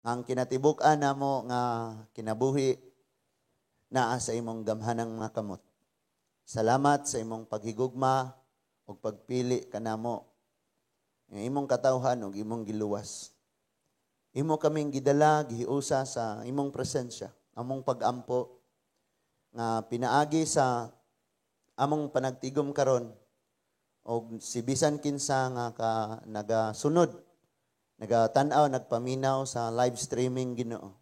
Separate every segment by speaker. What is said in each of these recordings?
Speaker 1: Ang kinatibuk-an namo nga kinabuhi naa sa imong gamhanang mga kamot. Salamat sa imong paghigugma ug pagpili kanamo ng imong katawhan ug imong giluwas. Imo kaming gidala gihiusa sa imong presensya, among pagampo nga pinaagi sa among panagtigom karon og si bisan kinsa nga nagasunod, nagatanaw, nagpaminaw sa live streaming Ginoo.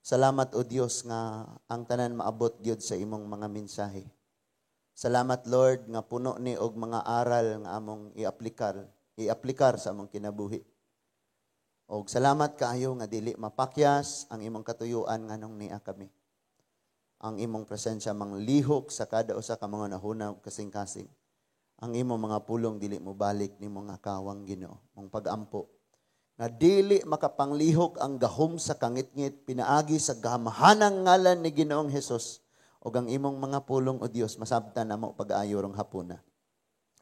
Speaker 1: Salamat o Dios nga ang tanan maabot gyud sa imong mga mensahe. Salamat Lord nga puno ni og mga aral nga among iaplikar sa among kinabuhi. Og salamat kaayo nga dili mapakyas ang imong katuyuan nganong niya kami. Ang imong presensya manglihok sa kada usa ka mga nahunaw kasing-kasing. Ang imong mga pulong dili mo balik ni mga kawang Ginoo, mong pagampo. Na dili makapanglihok ang gahom sa kangit-ngit pinaagi sa gamahanang ngalan ni Ginoong Hesus ug ang imong mga pulong o Dios masabtan namo pag-ayo rong hapuna.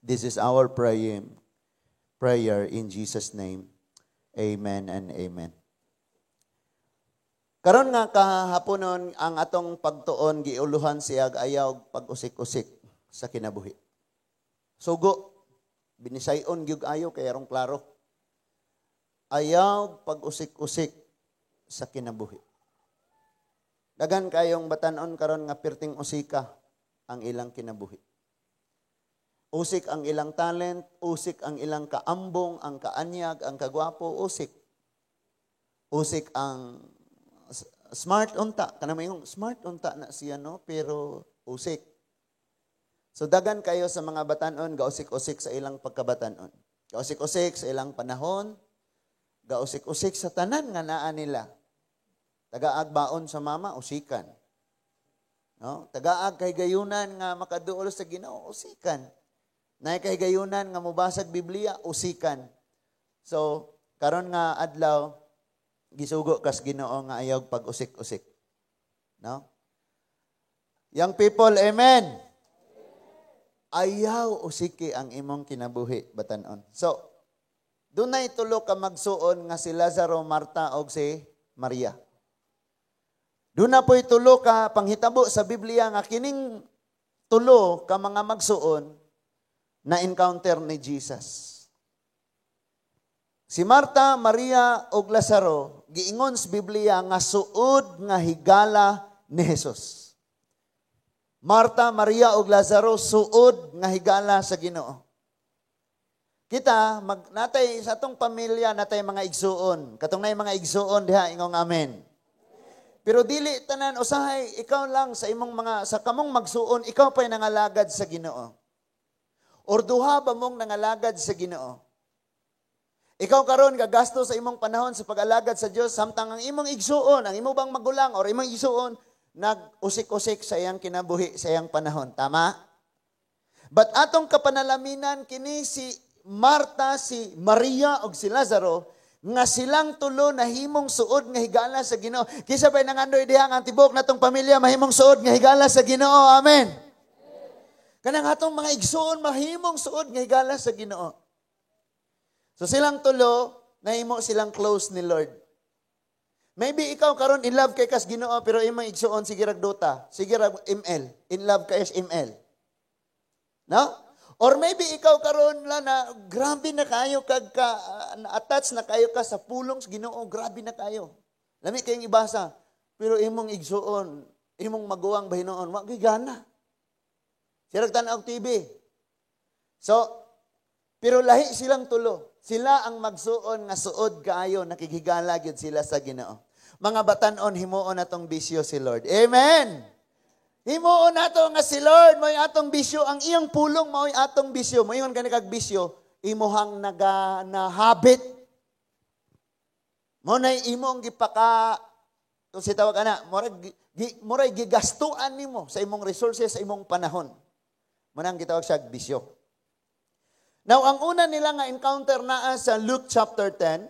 Speaker 1: This is our prayer in Jesus name. Amen and amen. Karon nga kahaponon ang atong pagtuon giuluhan siya ayaw pag-usik-usik sa kinabuhi. Sugo binisayon gyud ayo kay arong klaro. Ayaw pag-usik-usik sa kinabuhi. Dagan kayong batanon karon nga perting usika ang ilang kinabuhi. Usik ang ilang talent, usik ang ilang kaambong, ang kaanyag, ang kagwapo, usik. Usik ang smart unta, kanang mayong smart unta na siya no, pero usik. So dagan kayo sa mga batanon gausik-usik sa ilang pagkabatanon. Gausik-usik sa ilang panahon, gausik-usik sa tanan nga naa nila. Tagaag baon sa mama, usikan. No? Tagaag kay gayunan nga makaduol sa Ginoo, usikan. Nay kay gayunan nga mobasag Biblia, usikan. So, karon nga adlaw gisugo kas Ginoo nga ayaw pag-usik-usik. No? Young people, amen. Ayaw usiki ang imong kinabuhi batanon. So, dunay tulo ka magsuon nga si Lazaro, Marta og si Maria. Duna po'y tulo ka panghitabo sa Biblia nga kining tulo ka mga magsuon na encounter ni Jesus. Si Marta, Maria ug Lazaro giingon sa Biblia nga suod nga higala ni Jesus. Marta, Maria ug Lazaro suod nga higala sa Ginoo. Kita natay sa atong pamilya natay mga igsuon. Katong nay mga igsuon diha ingong amen. Pero dili tanan usahay ikaw lang sa imong mga sa kamong magsuon ikaw pay nangalagad sa Ginoo. Or duha ba mong nangalagad sa Ginoo? Ikaw karon gagasto sa imong panahon sa pag-alagad sa Dios samtang ang imong igsuon, ang imong bang magulang or imong igsuon nag-usik-usik sa iyang kinabuhi sa iyang panahon, tama? But atong kapanalaminan kini si Marta, si Maria ug si Lazaro nga silang tulo nahimong suod nga higala sa Ginoo. Kisa pay nangandoy diha ang tibok natong pamilya mahimong suod nga higala sa Ginoo. Amen. Kanang atong mga igsuon mahimong suod nga higala sa Ginoo. So silang tulo nahimo silang close ni Lord. Maybe ikaw karon in love kay kas Ginoo pero imong igsuon sige ragdota, sige rag ML, in love kay ML. No? Or maybe ikaw karon la na grabe na kayo kag attach na kayo ka sa pulong sa Ginoo, grabe na kayo. Lami kayong ibasa, pero imong igsuon, imong maguwang bahinoon, wa gigana. Sirag tan-og TV. So, pero lahi silang tulo. Sila ang magsuon nga suod kaayo, nakikigala gyud sila sa Ginoo. Mga batan-on himuon natong bisyo si Lord. Amen. Himuon nato nga si Lord, mo'y atong bisyo, ang iyang pulong mo'y atong bisyo. Mo'y kani kag bisyo, imuhang nahabit. Mo na imong gipaka, kung si tawag ana, moray gigastuan nimo sa imong resources, sa imong panahon. Mo nang gitawag siya bisyo. Now, ang una nila nga encounter naa sa Luke chapter 10.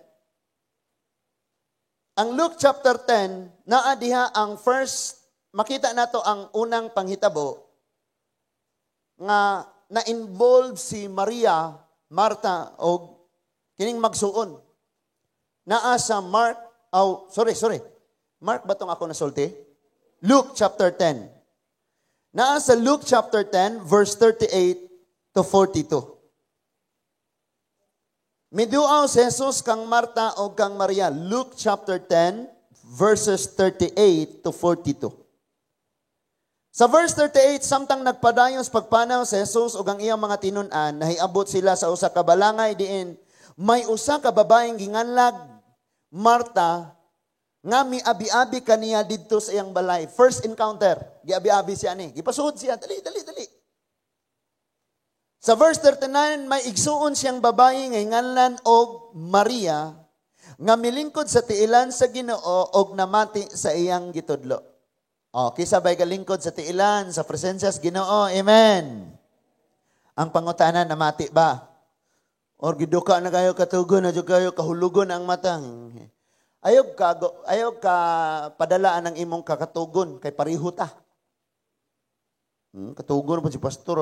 Speaker 1: Ang Luke chapter 10, naa diha ang first makita nato ang unang panghitabo nga na-involve si Maria, Marta o kining magsuon. Naa sa Mark Oh, sorry. Mark ba tong ako nasulti? Luke chapter 10. Naa sa Luke chapter 10, verse 38 to 42. Miduaw si Jesus kang Marta o kang Maria. Luke chapter 10, verses 38 to 42. Sa verse 38, samtang nagpadayon sa pagpanaw si Jesus o ang iyang mga tinun-an, nahiabot sila sa usa ka balangay diin, may usa ka babaeng ginganlag, Marta, nga miabi-abi kaniya didto sa iyang balay. First encounter, giabi-abi siya ni. Gipasuod siya, dali. Sa verse 39, may igsuon siyang babae nga nganlan og Maria, nga milingkod sa tiilan sa Ginoo og namati sa iyang gitudlo. Okay, sabay kalingkod sa tiilan, sa presensya sa Ginoo. Amen. Ang pangutanan, namati ba? Or giduka na kayo katugon, na kayo kahulugon ang matang. Ayog ka padalaan ng imong kakatugon kay pariho ta. Katugon po si pastor,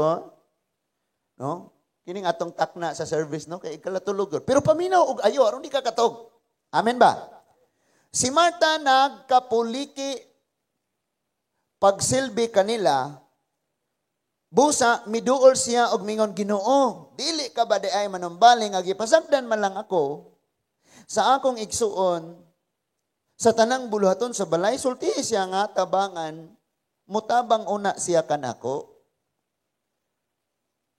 Speaker 1: no? Kining atong takna sa service, no? Kay ikalatulugon. Pero paminaw og ayo, aron di ka katog. Amen ba? Si Marta nagkapuliki pagsilbi kanila, busa miduol siya og mingon, Ginoo, dili ka ba di ay manumbaling agi pasagdan man lang ako sa akong igsuon sa tanang buluhaton sa balay, sulti siya nga tabangan, mutabang una siya kanako.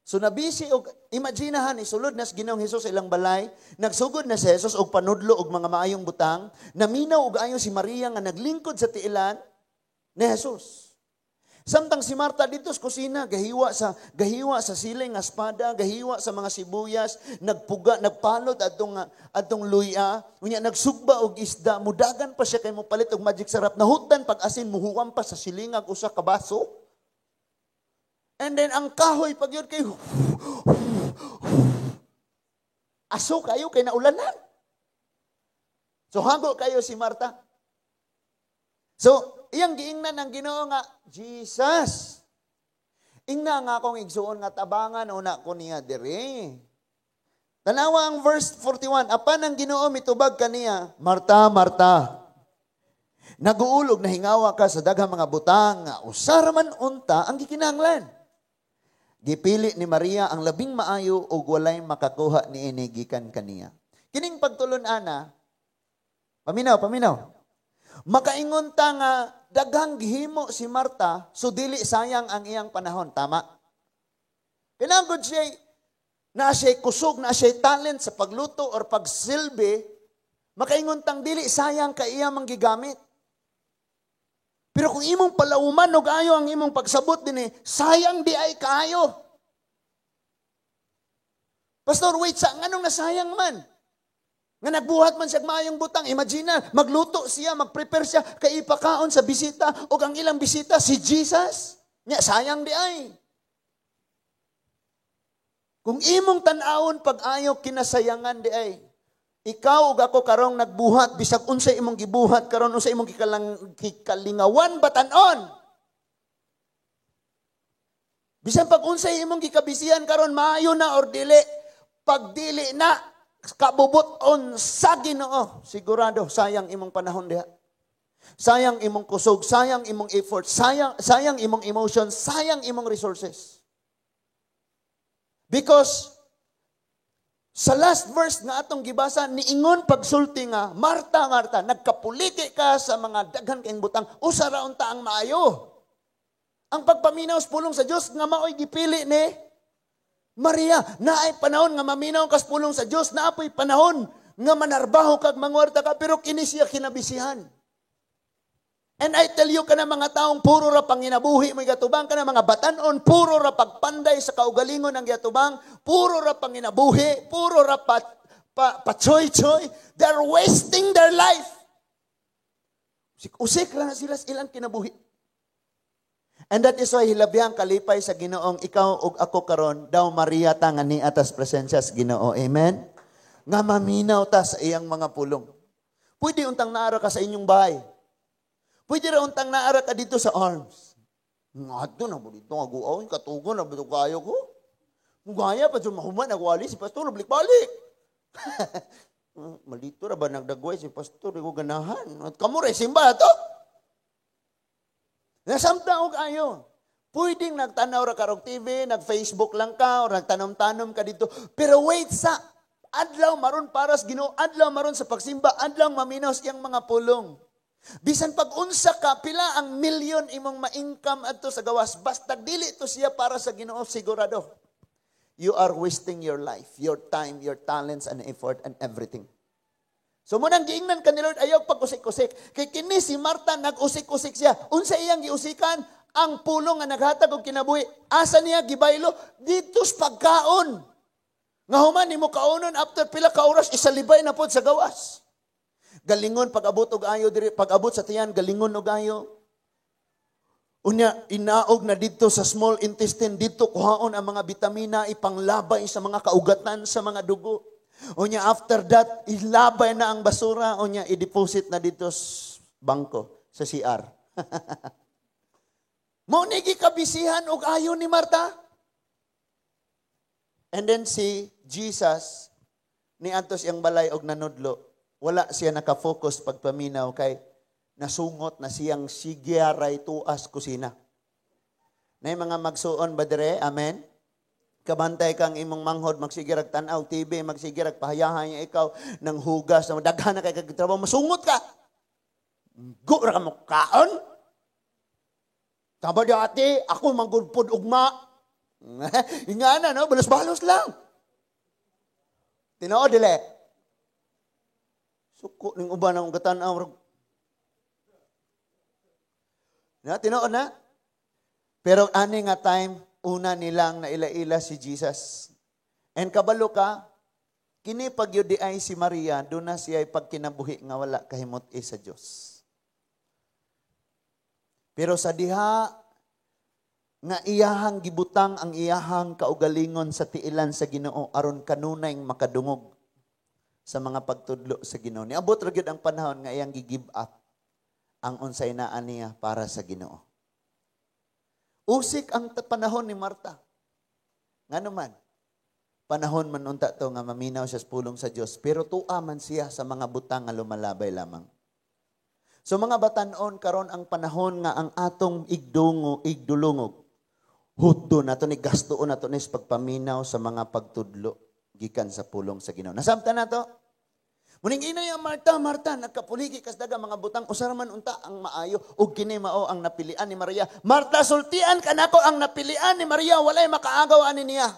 Speaker 1: So nabisi og imaginahan isulod na sa Ginoong Hesus sa ilang balay, nagsugod na si Jesus og panudlo og mga maayong butang, naminaw og ayo si Maria nga naglingkod sa tiilan ni Jesus. Samtang si Marta dito sa kusina, gahiwa sa siling nga espada, gahiwa sa mga sibuyas, nagpalot atong luya, unya nagsugba og isda, mudagan pa siya kay mo palit og magic sarap, nahutan pag asin muhuwam pa sa silingag usa ka baso. And then ang kahoy pag yun kay aso kayo kay naulanan. So hago kayo si Marta. So iyang giingnan ang Ginoo nga, Jesus, ingna nga akong igsuon nga tabangan, una ko niya diri. Tanawa ang verse 41, apan ang Ginoo mitubag kaniya, Marta, Marta, naguulog na hingawa ka sa daghang mga butang, usara man unta ang gikinahanglan. Gipili ni Maria ang labing maayo ug walay makakuha niini gikan kaniya. Kining pagtulon ana, paminaw. Makaingon ta nga daghang gihimo si Marta, so dili sayang ang iyang panahon, tama? Pinagod siya, na siya kusog, na siya talent sa pagluto or pagsilbi, makaingon tang dili sayang ka iya manggigamit. Pero kung imong palauman og ayo ang imong pagsabot din sayang di ay kaayo. Pastor, wait, anong nasayang man? Nga nagbuhat man siya maayong butang. Imagine, magluto siya, mag-prepare siya, kay ipakaon sa bisita, o ang ilang bisita, si Jesus. Nya, sayang di ay. Kung imong tanawon pag-ayaw kinasayangan di ay, ikaw ug ako karong nagbuhat, bisag unsay imong gibuhat, karon unsay imong kikalingawan batanon. Bisan pag unsay imong gikabisihan karon maayo na or dili, pag dili na, kabubuton sa Ginoo, sigurado sayang imong panahon diha. Sayang imong kusog, sayang imong effort, sayang imong emotion, sayang imong resources. Because sa last verse nga atong gibasa, niingon pagsulti nga, Marta, Marta, nagkapuliti ka sa mga daghan kayong butang, usara unta ang maayo. Ang pagpaminaw sa pulong sa Dios nga maoy gipili ni Maria, naay panahon nga maminaw kas pulong sa Dios, naapoy panahon nga manarbaho kag mangwarta ka, pero kini siya kinabisihan. And I tell you, kana mga taong puro ra panginabuhi mo gatubang, kana mga batanon, puro ra pagpanday sa kaugalingon ang gatubang, puro ra panginabuhi, puro ra choy-choy, they're wasting their life. Usik ra na sila ilang kinabuhi. And that is why hilabihang kalipay sa Ginoong ikaw ug ako karon daw Maria ta nga ni atas presensya sa Ginoo. Amen. Nga maminaw ta sa iyang mga pulong. Pwede untang naara ka sa inyong bahay. Pwede ra untang naara ka dito sa arms. Ngadto na mo dito nga guaw, katugon na bito kayo ko. Gaya pa jud mahuman nagwali si pastor balik-balik. Malito ra ba nagdagway si pastor, ko ganahan. At kamo rin, simba to. Nasamta og ayo. Pwedeng nagtanaw ra karong TV, nag-Facebook lang ka, o nagtanom-tanom ka dito. Pero wait sa, adlaw maron para sa Ginoo, adlaw maron sa pagsimba, adlaw maminaw siyang mga pulong. Bisan pag-unsa ka, pila ang milyon imong ma-income adto sa gawas, basta dili to siya para sa Ginoo, sigurado. You are wasting your life, your time, your talents, and effort, and everything. So munang giingnan ka ni Lord, ayaw pag-usik-usik. Kay kini si Marta, nag-usik-usik siya. Unsa iyang giusikan? Ang pulong nga naghatag og kinabuhi. Asa niya gibaylo? Dito sa pagkaon. Nga human, ni mo kaunon, after pila ka oras, isalibay na po sa gawas. Galingon, pag-abot og ayo, pag-abot sa tiyan, galingon og ayo. Unya, inaog na dito sa small intestine, dito kuhaon ang mga bitamina, ipanglabay sa mga kaugatan, sa mga dugo. Unya, after that, ilabay na ang basura. Unya, i-deposit na dito sa bangko, sa CR. Maunigi kabisihan og ayo ni Marta. And then si Jesus, ni Antos yang balay og nanudlo, wala siya nakafocus pagpaminaw kay nasungot na siyang sigyaray tuas kusina. Nay mga magsuon ba dire? Amen? Kabantay kang imong manghod, magsigirag tanaw, TV, magsigirag pahayahan niya ikaw ng hugas, daghan na kay kagtrabaho, masungot ka. Gura ka mo kaon? Taba dati, ako manggulpod ugma. Ingana, no? Balos-balos lang. Tinao, dili. Suko ng uban ang gatanaw. Tinao na. Pero ani nga time, una nilang naila-ila si Jesus. And kabalo ka, kini pagyudi ay si Maria, doon na siya pagkinabuhi nga wala kahimot sa Diyos. Pero sa diha nga iyahang gibutang ang iyahang kaugalingon sa tiilan sa Ginoo aron kanunay makadungog sa mga pagtudlo sa Ginoo. Niabot ra gyud ang panahon nga iyang gi-give up ang unsay naa niya para sa Ginoo. Usik ang panahon ni Marta. Ngano man, panahon man unta to nga maminaw siya sa pulong sa Dios, pero tuwa man siya sa mga butang nga lumalabay lamang. So mga batanon, karon ang panahon nga ang atong igdulungog, hudto nato ni gastoon nato ni pagpaminaw sa mga pagtudlo gikan sa pulong sa Ginoo. Nasamtan nato? Muning ina yung Marta, nagkapuligi kas daga mga butang usara man unta ang maayo ug kini mao ang napilian ni Maria. Marta, sultian kanako ang napilian ni Maria, walay makaagaw ani niya.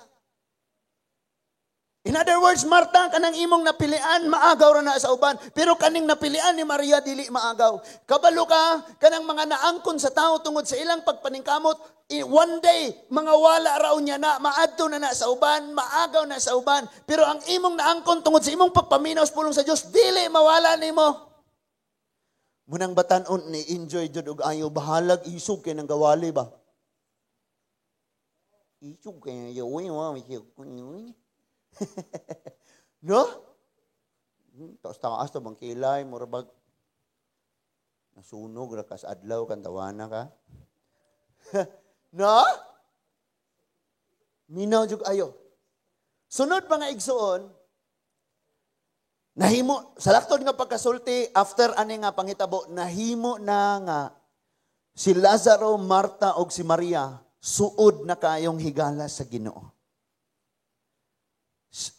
Speaker 1: In other words, Marta, kanang imong napilian, maagaw ra na sa uban. Pero kaning napilian ni Maria, dili maagaw. Kabalo ka, kanang mga naangkon sa tao tungod sa ilang pagpaningkamot, one day, mga wala raw niya na, maadto na sa uban, maagaw na sa uban. Pero ang imong naangkon tungod sa imong pagpaminaw sa pulong sa Diyos, dili mawala nimo. Munang batanon ni enjoy jud og ayo bahalag isog kay nang gawali ba? Isog kay yo no? Taas-taas to bang kilay, murabag. Nasunog, rakas adlaw, kantawana ka. No? Minaw jug ayo. Sunod mga igsuon, nahimo, sa laktod nga pagkasulti, after ani nga panghitabo, nahimo na nga si Lazaro, Marta, og si Maria, suod na kayong higala sa Ginoo.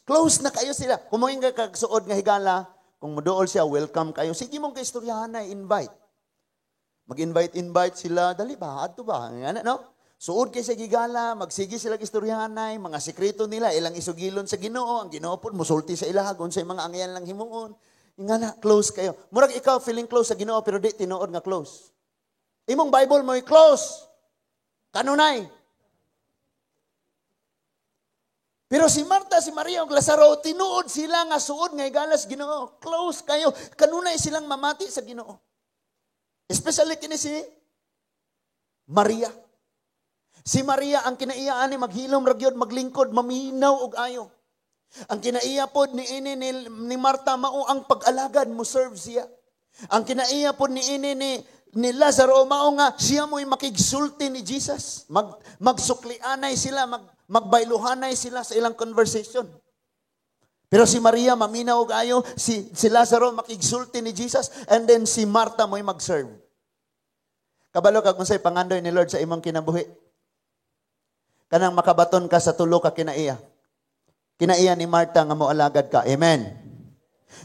Speaker 1: Close na kayo sila. Kung mga kagsuod nga higala, kung muduol siya, welcome kayo. Sige mong kaistoryahan na, invite. Mag-invite sila, dali ba, ato ba? No? Suod kayo sa higala, magsige sila kaistoryahan na, mga sekreto nila, ilang isugilon sa Ginoo, ang Ginoo po, musulti sa ilahagon, sa mga angyan lang himuon. Nga na, close kayo. Murag ikaw feeling close sa Ginoo, pero di tinuod nga close. Imong Bible mo close. Kanunay. Pero si Marta, si Maria, ug Lazaro, tinuod sila nga suod nga igalas Ginoo. Close kayo. Kanunay silang mamati sa Ginoo. Especially kini si Maria. Si Maria, ang kinaiya ni maghilom ragyod, maglingkod, maminaw og ayo. Ang kinaiya pod ni Marta, mao ang pag-alagad mo serve siya. Ang kinaiya pod ni Lazaro, mao nga siya mo'y makigsulti ni Jesus. Magsuklianay sila, magbailuhanay sila sa ilang conversation. Pero si Maria, maminaw kayo, si Lazaro makigsulti ni Jesus, and then si Martha mo'y mag-serve. Kabalo kag unsay pangandoy ni Lord sa imong kinabuhi. Kanang makabaton ka sa tulo ka kinaiya. Kinaiya ni Martha nga moalagad ka. Amen.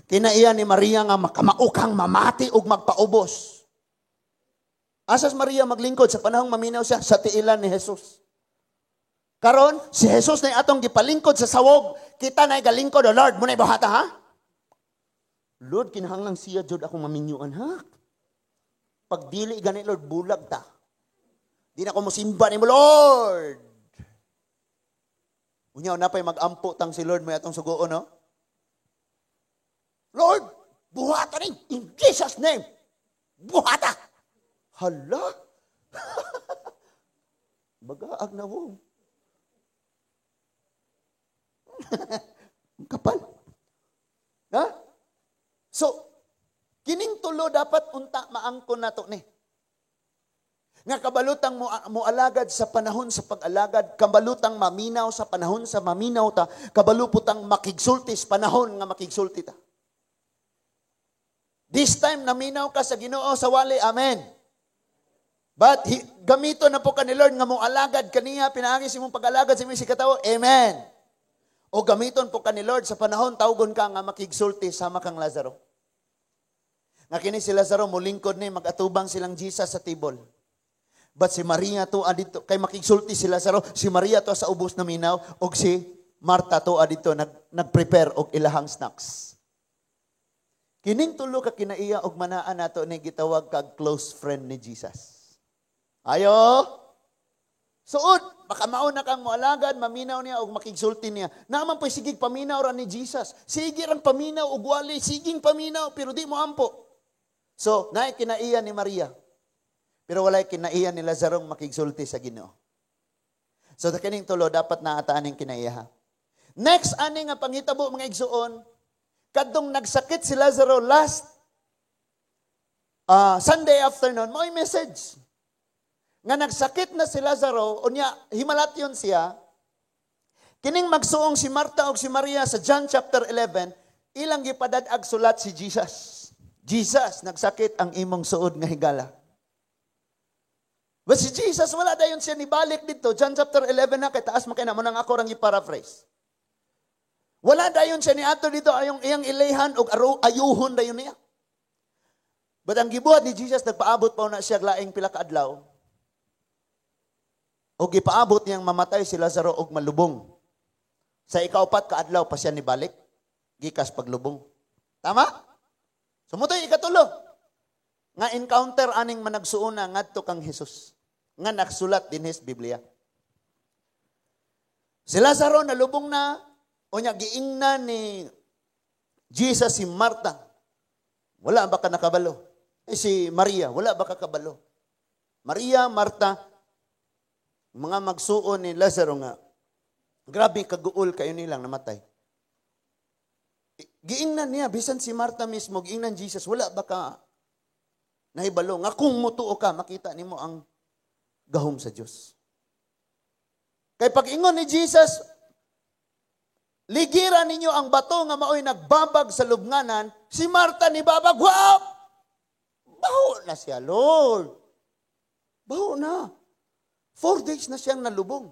Speaker 1: Kinaiya ni Maria nga makamaukang mamati ug magpaubos. Asas Maria maglingkod sa panahong maminaw siya sa tiilan ni Jesus. Karon si Jesus na atong gipalingkod sa sawog, kita na galingkod, o Lord, muna ibuhata ha? Lord, kinahanglang siya jud akong maminyuan ha? Pag dili gani Lord, bulag ta. Di na ko mosimba ni mo Lord. Unyaw na pa'y mag-ampo tang si Lord may atong sugoon, no? Lord, buhata rin. In Jesus' name. Buhata. Hala. Bagaag na mo. Kapal. Ha? So, kining tulo dapat unta maangkon nato ni. Nga kabalutang mualagad sa panahon sa pag-alagad, kabalutang maminaw sa panahon sa maminaw ta, kabaluputang makigsulti sa panahon nga makigsulti ta. This time, naminaw ka sa Ginoo sa wali. Amen. But, gamito na po ka ni Lord nga mong alagad kaniya, pinaangis mong pag-alagad sa imong sikatawo. Amen. O gamiton po ka ni Lord sa panahon, tawgon ka nga makigsulti sama kang Lazaro. Nga kini si Lazaro, mulingkod ni, mag-atubang silang Jesus sa table. But si Maria to adito, kay makigsulti si Lazaro, si Maria to sa ubos na minaw, o si Marta to adito, nag-prepare og ilahang snacks. Kining tulo ka kinaiya og manaan nato ni gitawag kag close friend ni Jesus. Ayo. Suod, baka mauna kang moalagad, maminaw niya og makigsulti niya. Naman po'y sigig paminaw ra ni Jesus. Sige rang paminaw og wali, siging paminaw pero di mo ampo. So, naay kinaiya ni Maria. Pero walay kinaiya ni Lazarong makigsulti sa Ginoo. So, sa kining tulo dapat naataan ning kinaiya. Next ani nga panghitabo mga igsuon, kadtong nagsakit si Lazaro last Sunday afternoon, may message. Nga nagsakit na si Lazaro, unya himalatyon siya, kining magsuong si Marta o si Maria sa John chapter 11, ilang gipadad-ag sulat si Jesus. Jesus, nagsakit ang imong suod nga higala. But si Jesus, wala dayon siya nibalik dito. John chapter 11 na, kay taas makina mo nang ako rang i-paraphrase. Wala dayon siya ni ato dito ayong iyang ilayhan o ayuhon dayon niya. But ang gibuhat ni Jesus, nagpaabot pa na siya laing pila ka adlaw. O gipaabot niyang mamatay si Lazaro og malubong. Sa ikaupat ka adlaw pa siya nibalik, gikas paglubong. Tama? Sumutoy ikatulo. Nga encounter aning managsuuna ngadto kang Jesus. Nga naksulat din his Biblia. Si Lazaro nalubong na, o niya giingnan ni Jesus si Marta. Wala ba ka nakabalo? Si Maria, wala ba ka kabalo? Maria, Marta, mga magsuon ni Lazaro nga, grabe kaguol kayo nilang namatay. Giingnan niya, bisan si Marta mismo, giingnan Jesus, wala ba ka nahibalo? Nga kung mutuo ka, makita nimo ang gahom sa Diyos. Kay pag-ingon ni Jesus, ligiran ninyo ang bato nga maoy nagbabag sa lubnganan, si Marta ni babag, wow! Baho na siya, Lord. Baho na. 4 days na siyang nalubong.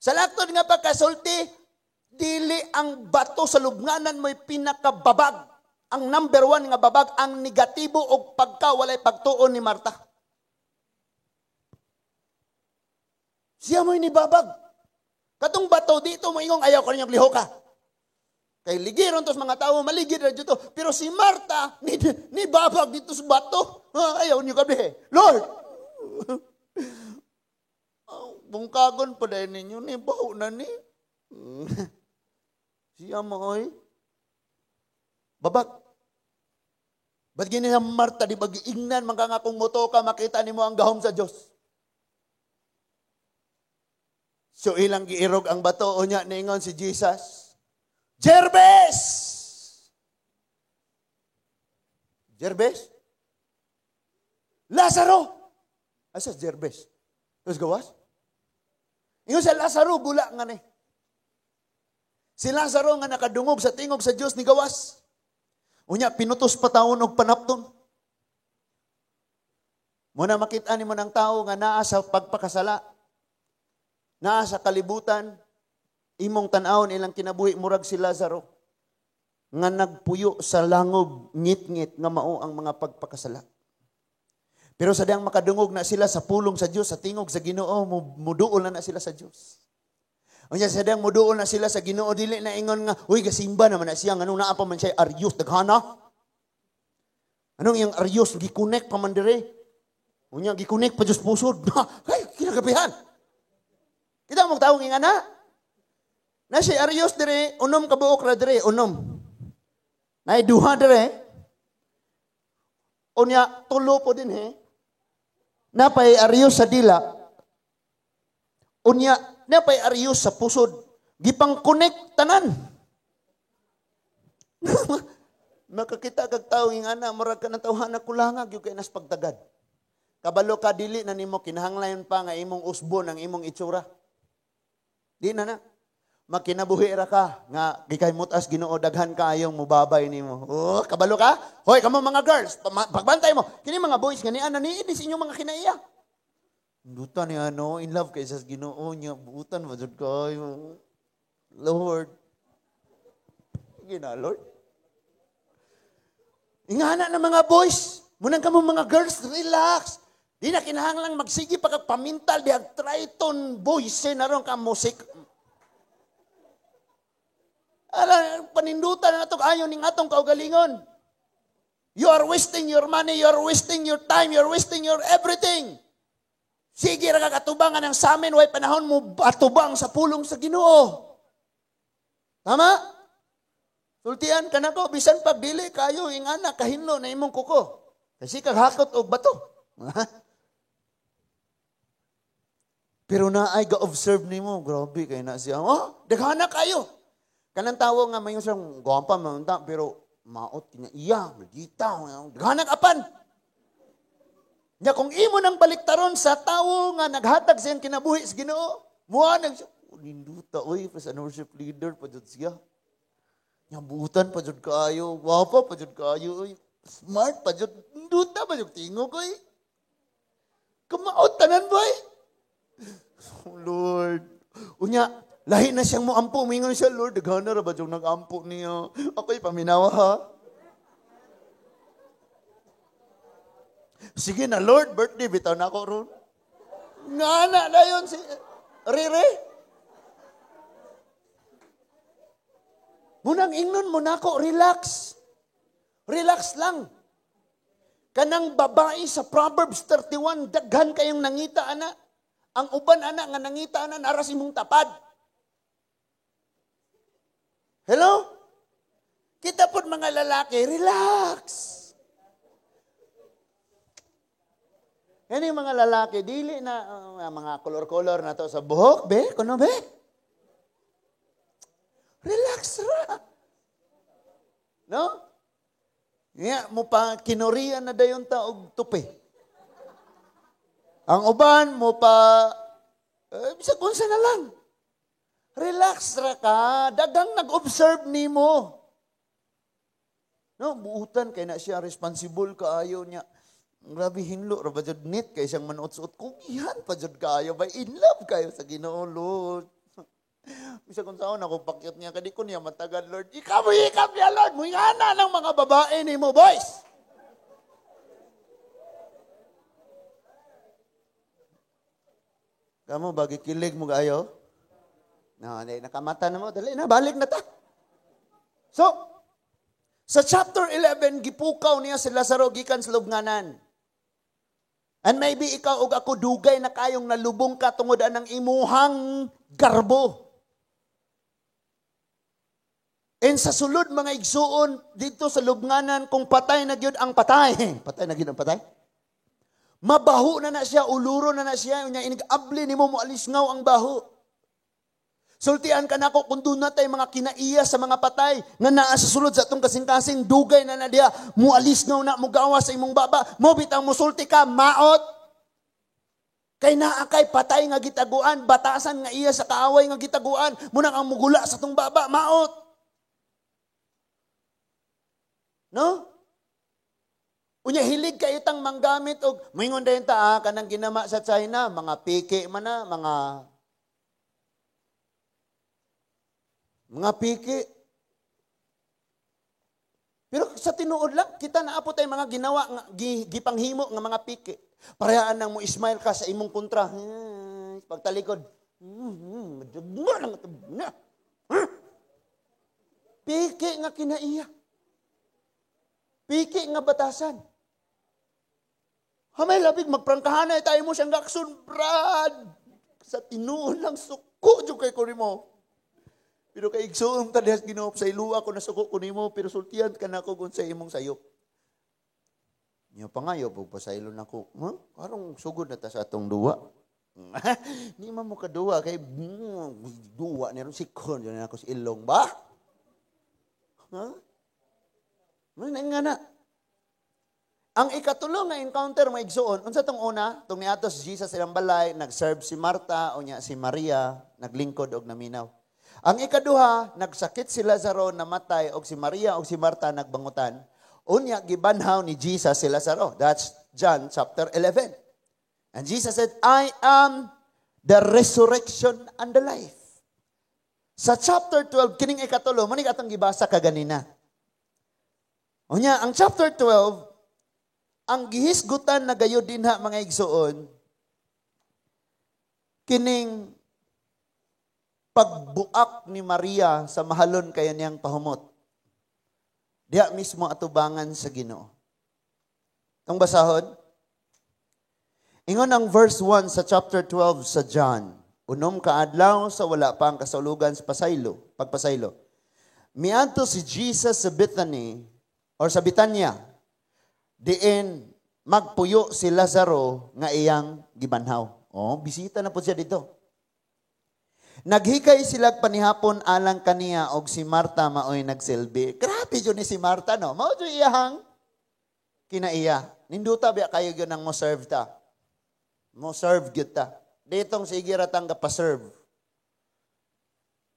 Speaker 1: Sa laktod nga pagkasulti, dili ang bato sa lubnganan mo'y pinakababag. Ang number 1 nga babag, ang negatibo o pagkawalay pagtuon ni Marta. Siya mo'y nibabag. Katong bato dito mo ingong ayaw ko ninyong liho ka. Kay ligiron tos mga tao, maligid na dito. Pero si Marta, nibabag dito sa bato. Ayaw niyo kami. Lord! Bungkagon pa dahil ninyo, nibaw na ni. Siya mo'y babag. Ba't ganyan ang Marta, di ba giingnan, magkangakong moto ka, makita ni mo ang gahom sa Diyos. So ilang giirog ang bato, o niya, ningon si Jesus, Jerbes! Jerbes? Lazaro! Asa Jerbes? Tapos gawas? Ingon sa Lazaro, bula nga ni. Si Lazaro nga nakadungog sa tingog sa Dios ni gawas. Unya pinutos pa taon og panapton. Muna makita nimo ng tao nga naa sa pagpakasala. Naa sa kalibutan, imong tan-awon ilang kinabuhi murag si Lazaro nga nagpuyo sa langob ngit-ngit nga mao ang mga pagpakasala. Pero sa diyang makadungog na sila sa pulong sa Dios, sa tingog sa Ginoo, muduol na sila sa Dios. Unya sa diyang muduol na sila sa Ginoo, dili na ingon nga, uy, gasimba naman na siya, anong naa pa man siya, aryos, daghana? Anong yung aryos, gikunek pa man dire? Unya, gikunek pa Diyos pusod. Ay, kinagabihan. Kita mong taong ingana? Na si aryos dire, unom kabuok ra dire, unom. Na duha dire. Unya, tulo po din napay aryos sa dila. Unya, napay aryos sa pusod. Gipang connect tanan. Makakita kag tao ingana, murag ka ng tawhana kulangag, yung kay nas pagtagad. Kabalo ka dili na nimo kinahanglayon pa nga imong usbon ang imong itsura. Di na. Makinabuhi ra ka nga gikaymot as Ginoo daghan kayong mubabay nimo. Oh, kabalo ka? Hoy, kamo mga girls, pagbantay mo. Kini mga boys gani ana ni sa inyong mga kinaiya. Butan ni in love kay sa Ginoo niya, butan wa jud kayo. Lord. Gina, Lord. Ingana na mga boys, munang kamo mga girls, relax. Di na kinahanglang magsigi pa kag pamintal diag triton voice na ron ka musik. Ala, panindutan na ito ayon ning atong kaugalingon. You are wasting your money, you are wasting your time, you are wasting your everything. Sige ra katubangan ng samin, way panahon mo atubang sa pulong sa Ginoo. Tama? Sultian ka na ko, bisan pag dili kayo, ingana, kahinlo na imong kuko. Kasi kaghakot og bato. Pero na ay ga-observe nimo, grabe kay na siya. Oh, daghana kayo. Kanang tawo nga mayon siyang gompa manunta pero maot kanya iya, magita, daghanak apan. Nya kung imo nang baliktaron sa tawo nga naghatag sa kinabuhi sa Ginoo, muha nang siya, ninduta oy, pas an worship leader pa jud siya. Nya buutan pa jud kaayo, wapa pa jud kaayo oy. Smart pa jud, ninduta pa jud tingog oy. Kumaot tanan boy. Oh Lord. Unya lahi na siyang moampo, mingon siya, Lord, daghana ra ba yung nag-ampo niya? Ako'y paminawa ha. Sige na, Lord, birthday, bitaw na ako ron. Nga na yun si Rire. Munang ingnon mo na ako, relax. Relax lang. Kanang babae sa Proverbs 31, daghan kayong nangita, ana. Ang uban, ana, nga nangita, ana, naras imong tapad. Hello? Kita po mga lalaki, relax. Yan yung mga lalaki, dili na mga color-color na to sa buhok, be? Kuno, be? Relax ra. No? Yeah, mo pa kinurian na dayon ta og tupi. Ang uban mo pa bisag unsa na lang. Relax ra ka, dagang nag-observe nimo. No, buutan kay na siya responsible kaayo niya. Grabe hinlo ra ba jud nit kay siyang manuot-suot kugihan pa jud kaayo ba in love kayo sa Ginoo Lord. Bisag kung saan ako pakyat niya kadi ko niya matagal Lord. Ikaw niya Lord, muingana ng mga babae nimo boys. Kamo bagi kilig mo kaayo? No, nakamata na mo. Dali na, balik na ta. So, sa chapter 11, gipukaw niya si Lazaro gikan sa lubnganan. And maybe ikaw o ako dugay na kayong nalubong ka tungod anang imuhang garbo. And sa sulod mga igsuon dito sa lubnganan kung patay na gyud ang patay. Patay na gyud ang patay? Mabaho na siya, uluro na siya. Unya inigabli nimo mo alisngaw ang baho. Sultian ka na ko kung doon na tayo mga kinaiya sa mga patay nga naa sa sulod sa itong kasing-kasing dugay na diya mualis nga na mugawa sa imong baba mo bitang musulti ka maot Kay naa kay patay nga gitaguan, batasan nga iya sa kaaway nga gitaguan, munang ang mugula sa tong baba, maot. No? Unya hilig kayo tang manggamit og moingon dayon ta kanang ginama sa China, mga piki man na, mga piki. Pero sa tinuod lang, kita naapot ay mga ginawa, gipanghimo nga mga piki. Parehaan nang mo ismail ka sa imong kontra. Pagtalikod. Piki nga kinaiya. Piki nga batasan. Hamay labig, magprangkahanay tayo mo siyang gaksun, Brad. Sa tinuod lang, suko dyan kay Kurimo. Pero kay igsoon talihas ginuop sa iluwa ko na suko ko nimo, pero sultihan ka na ko kung sa imong sayop. Niya pa nga, pag pasaylo na ko, parang sugod na ta sa atong duwa. Di man mo kaduwa, kay duwa niya rin sikon, yun ako sa ilong ba? Ano nga na? Ang ikatulo nga encounter mo igsoon, unsa tong una, tong niatos Jesus ilang balay, nag-serve si Marta, o niya si Maria, naglingkod og naminaw. Ang ikaduha, nagsakit si Lazaro, namatay, og si Maria og si Marta nagbangutan. Unya, gibanhaw ni Jesus si Lazaro. That's John chapter 11. And Jesus said, I am the resurrection and the life. Sa chapter 12, kining ikatulo, manig atong gibasa kaganina. Unya, ang chapter 12, ang gihisgutan na gayo dinha mga igsoon, kining pagbuak ni Maria sa mahalon kaya niyang pahumot. Diya mismo atubangan sa Ginoo. Itong basahon, ingon ang verse 1 sa chapter 12 sa John, unom kaadlaw sa wala pang kasulugan sa pagpasaylo. Miadto si Jesus sa Bethany, or sa Betania, diin magpuyo si Lazaro nga iyang gibanhaw. Bisita na po siya dito. Naghikay sila panihapon alang kaniya og si Marta maoy nagsilbi. Grabe yun ni si Marta, no? Mao dyan iyahang kinaiya. Ninduta biya kayo yun ang mo serve ta. Mo serve gyud ta. Ditong sige ratang kapaserve.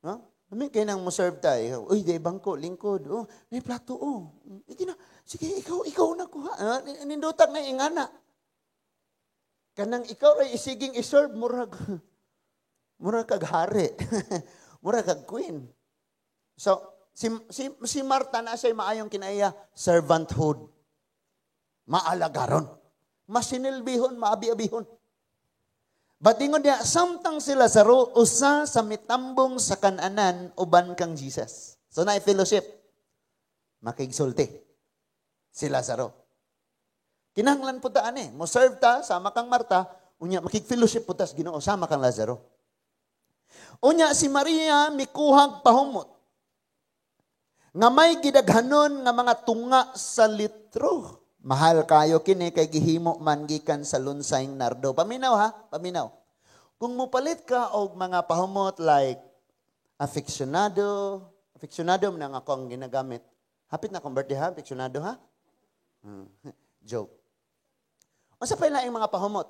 Speaker 1: No? Amin kayo nang mo serve ta. Uy, di bangko, lingkod. May plato, Sige, ikaw na kuha. Nindutak na ingana. Kanang ikaw ay isiging iserve, murag kag hari. Murag kag queen. So, si Marta na siya maayong kinaiya, servanthood. Maalagaron. Masinilbihon, maabi-abihon. Batingon niya, samtang si Lazaro, usa sa mitambong sa kananan, uban kang Jesus. So, na-fellowship. Makigsulti. Si Lazaro. Kinahanglan po taan mo serve ta, sama kang Marta, unya, makig-fellowship po tas, Ginoo, sama kang Lazaro. Unya, si Maria, mikuhag pahumot. Nga may gidaghanon nga mga tunga sa litro. Mahal kayo kini kay gihimo man gikan sa lunsayng nardo. Paminaw ha, paminaw. Kung mupalit ka og mga pahumot like aficionado man ang ako ang ginagamit. Hapit na kong birthday ha, aficionado ha? Joke. Unsa pa laing mga pahumot?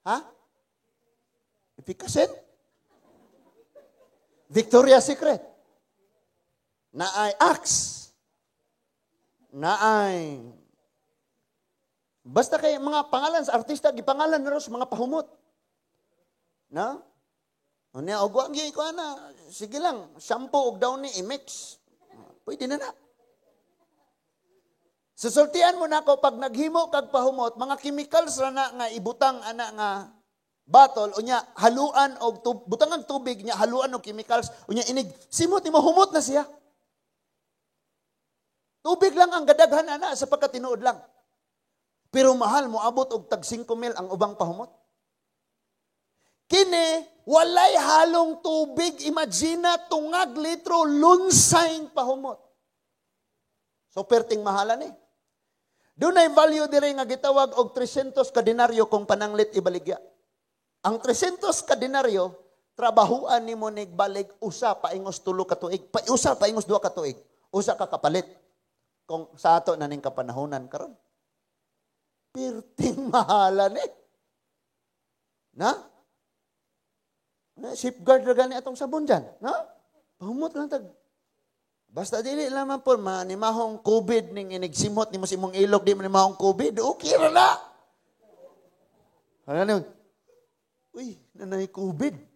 Speaker 1: Ha? Efficacy? Victoria's Secret. Naay Axe. Naay. Basta kay mga pangalan sa artista, gipangalan na rin sa mga pahumot. Na? Unya, ogwag ko na. Sige lang, shampoo og daw ni i-mix. Pwede na na. Susultian mo na ako, pag naghimo kag pahumot, mga chemicals na nga ibutang ana nga bottle, unya haluan og butangan tubig nya haluan og chemicals, unya inig simot imo humot na siya. Tubig lang ang gadaghan ana sa pagkatinuod lang. Pero mahal mo abot og tag 5,000 ang ubang pahumot. Kini walay halong tubig, imagina tungag litro lunsayng pahumot. So perting mahalan Dunay value diri nga gitawag og 300 ka denaryo kung pananglit ibaligya. Ang 300 ka denaryo, trabahuan nimo nigbalik usa paingos 3 ka tuig, usa paingos 2 ka tuig, usa ka kapalit. Kung sa ato na ning kapanahonan karon. Perting mahalan Na? Safeguard na gani atong sabon dyan. Na? Pahumot lang tag. Basta dili naman po, manimahong COVID ning inigsimot ni mo si mong ilog, di manimahong COVID, okay ra na. Ano? Uy, nanay COVID.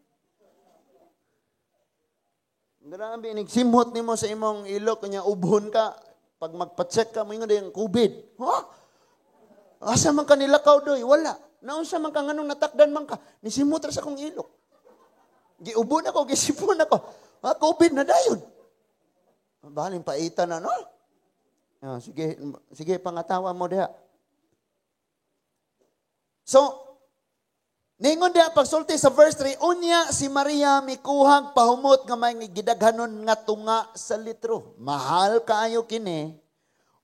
Speaker 1: Grabe, inigsimot ni mo sa imong ilog, kanya ubhon ka, pag magpa-check ka, mo yung COVID. Ha? Asa man ka nilakaw doy? Wala. Naunsa man ka nganong natakdan man ka, nisimot ra sa kong ilog. Giubon ako, gisipon ako. Ha, COVID na dayon. Bahaling paitan na, no? Sige, pangatawa mo diha. So, ningon diha pagsulti sa verse 3, unya si Maria mikuhag pahumot nga may gidaghanon nga tunga sa litro. Mahal kaayo kini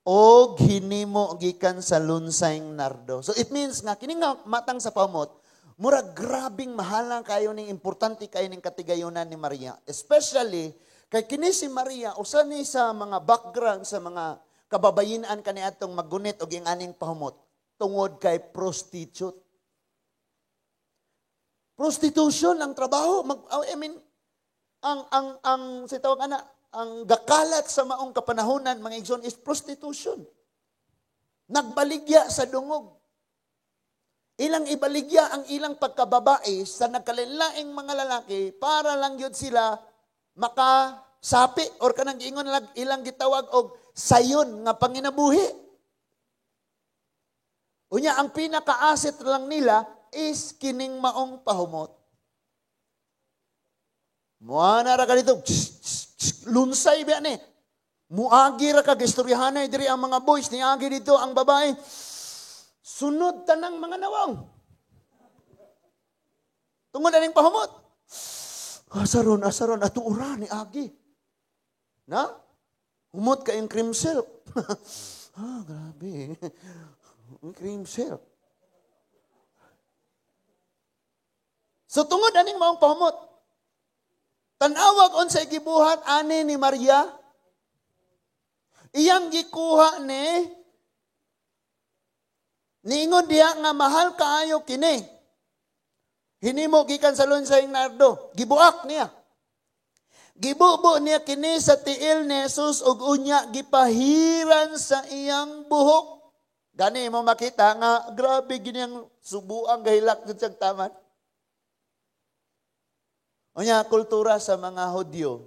Speaker 1: og hinimo gikan sa lunsayng nardo. So it means nga kini nga matang sa pahumot, mura grabing mahalang kayo ning importante kayo ning katigayunan ni Maria. Especially kay kini si Maria usa ni sa mga background sa mga kababayinan kaniadtong maggunit og ing aning pahumot tungod kay prostitute. Prostitution ang trabaho. Sa tawag ana, ang gakalat sa maong kapanahonan, mga igsoon, is prostitution. Nagbaligya sa dungog. Ilang ibaligya ang ilang pagkababae sa nagkalilaing mga lalaki para lang yun sila makasapi or kanang giingon ilang gitawag og sayon nga panginabuhi. Unya, ang pinaka-asset lang nila is kining maong pahumot. Muana ra ka dito, lunsay ba ni? Muagi ra ka, istoryahanay diri ang mga boys, niagi dito ang babae. Sunod tanang mga nawang. Tungod aning pahumot. Asaron, ato ura ni Agi. Na? Humot ka yung cream silk. Grabe. Cream silk. So tungod aning maong pahumot, tanawag unsay gibuhat ani ni Maria, iyang gikuha niingon diha nga mahal kaayo kini. Hinimo gikan sa lunsayng nardo, gibuak niya. Gibubo niya kini sa tiil ni Jesus ug unya gipahiran sa iyang buhok. Gani mo makita nga grabe gini subuang gahilak jud sa taman. Unya kultura sa mga Hudyo,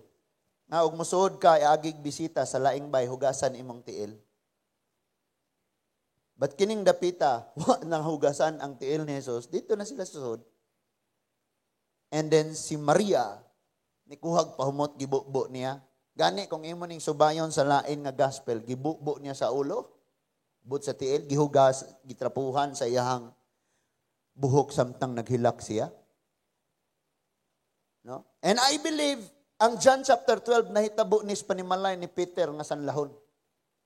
Speaker 1: nga og mosuod ka agig bisita sa laing bay hugasan imong tiil. But kining dapita, wa nang hugasan ang tiil ni Jesus, dito na sila susod. And then si Maria, nikuhag pahumot gibubo niya. Gani kung imo ning subayon sa lain nga gospel, gibubo niya sa ulo, but sa tiil, gihugas, gitrapuhan sa iyahang buhok samtang naghilak siya. No? And I believe, ang John chapter 12, nahitabo ni panimalay ni Peter nga sanlahon.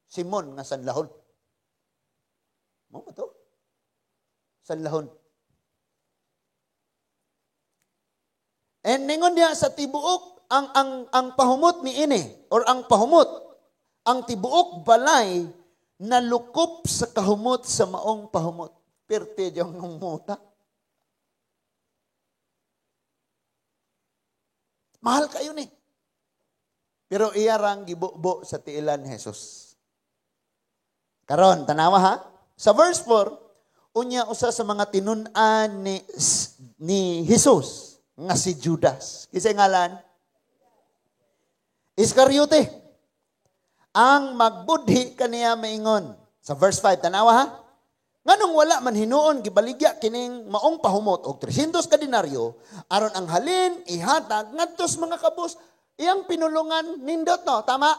Speaker 1: Simon nga sanlahon. Mo ba to? Sanlahon. And ningon niya sa tibuok, ang pahumot ni ini, or ang pahumot, ang tibuok balay, nalukop sa kahumot sa maong pahumot. Perte diyang ngumuta. Mahal kayo ni. Pero iyarang gibubo sa tiilan ni Jesus. Karon, tanawa ha? Sa verse 4, unya usa sa mga tinun-an ni Jesus nga si Judas. Kisay ngalan? Iscariote. Ang magbudhi kaniya maingon. Sa verse 5, tanawa ha? Nganong wala man hinuon gibaligya kining maong pahumot og 300 ka denaryo aron ang halin ihatag ngadtos mga kabus iyang pinulungan nindot no, tama?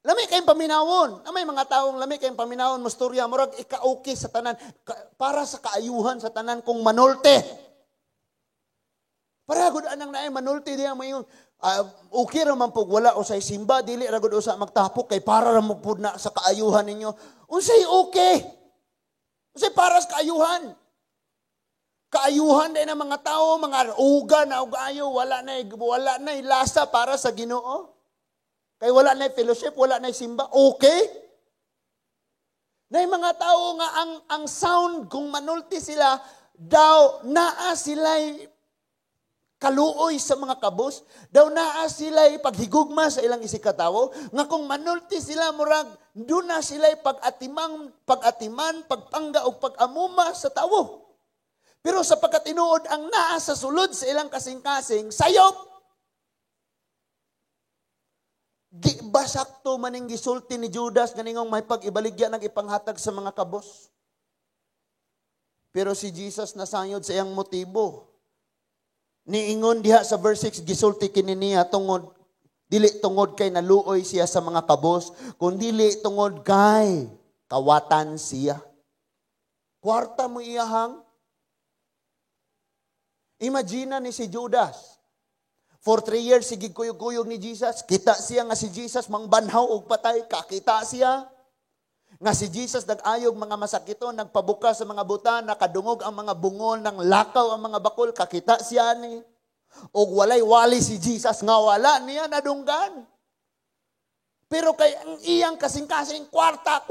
Speaker 1: Lami kayong paminawon. May mga taong lami kayong paminawon musturya murag ika-okay sa tanan para sa kaayuhan sa tanan kung manulte. Para gud anang naay manulte diha mayon. Okay ra man pug wala usay simba dili ra gud usa magtapok kay para ra mo pud na sa kaayuhan ninyo. Unsay okay? Kasi para sa kaayuhan. Kaayuhan din ng mga tao, mga uga na ugayo, wala na lasa para sa Ginoo. Kaya wala na fellowship, wala na simba. Okay? Na mga tao nga ang sound, kung manulti sila, daw naa sila'y kaluoy sa mga kabos, daw naa sila'y paghigugma sa ilang isikatawo, nga kung manulti sila murag, doon na sila'y pag-atiman, pagpangga o pag-amuma sa tawo. Pero sa pagkatinuod ang naa sa sulod sa ilang kasing-kasing, sayop. Di ba sakto maning gisulti ni Judas ganingong may pag-ibaligya ng ipanghatag sa mga kabos? Pero si Jesus nasayod sa iyang motibo. Niingon diha sa verse 6, gisulti kini niya tungod, dili tungod kay naluoy siya sa mga kabos, kundi dili tungod kay kawatan siya. Kwarta mo iyahang. Imagine ni si Judas. For 3 years, sige kuyog-kuyog ni Jesus. Kita siya nga si Jesus, mangbanhaw o patay, kakita siya. Nga si Jesus nag-ayog mga masakiton, nagpabuka sa mga buta, nakadungog ang mga bungol, ng lakaw ang mga bakol, kakita siya ni. O walay-wali si Jesus, nga wala niya nadunggan. Pero kay ang iyang kasing-kasing, kwarta,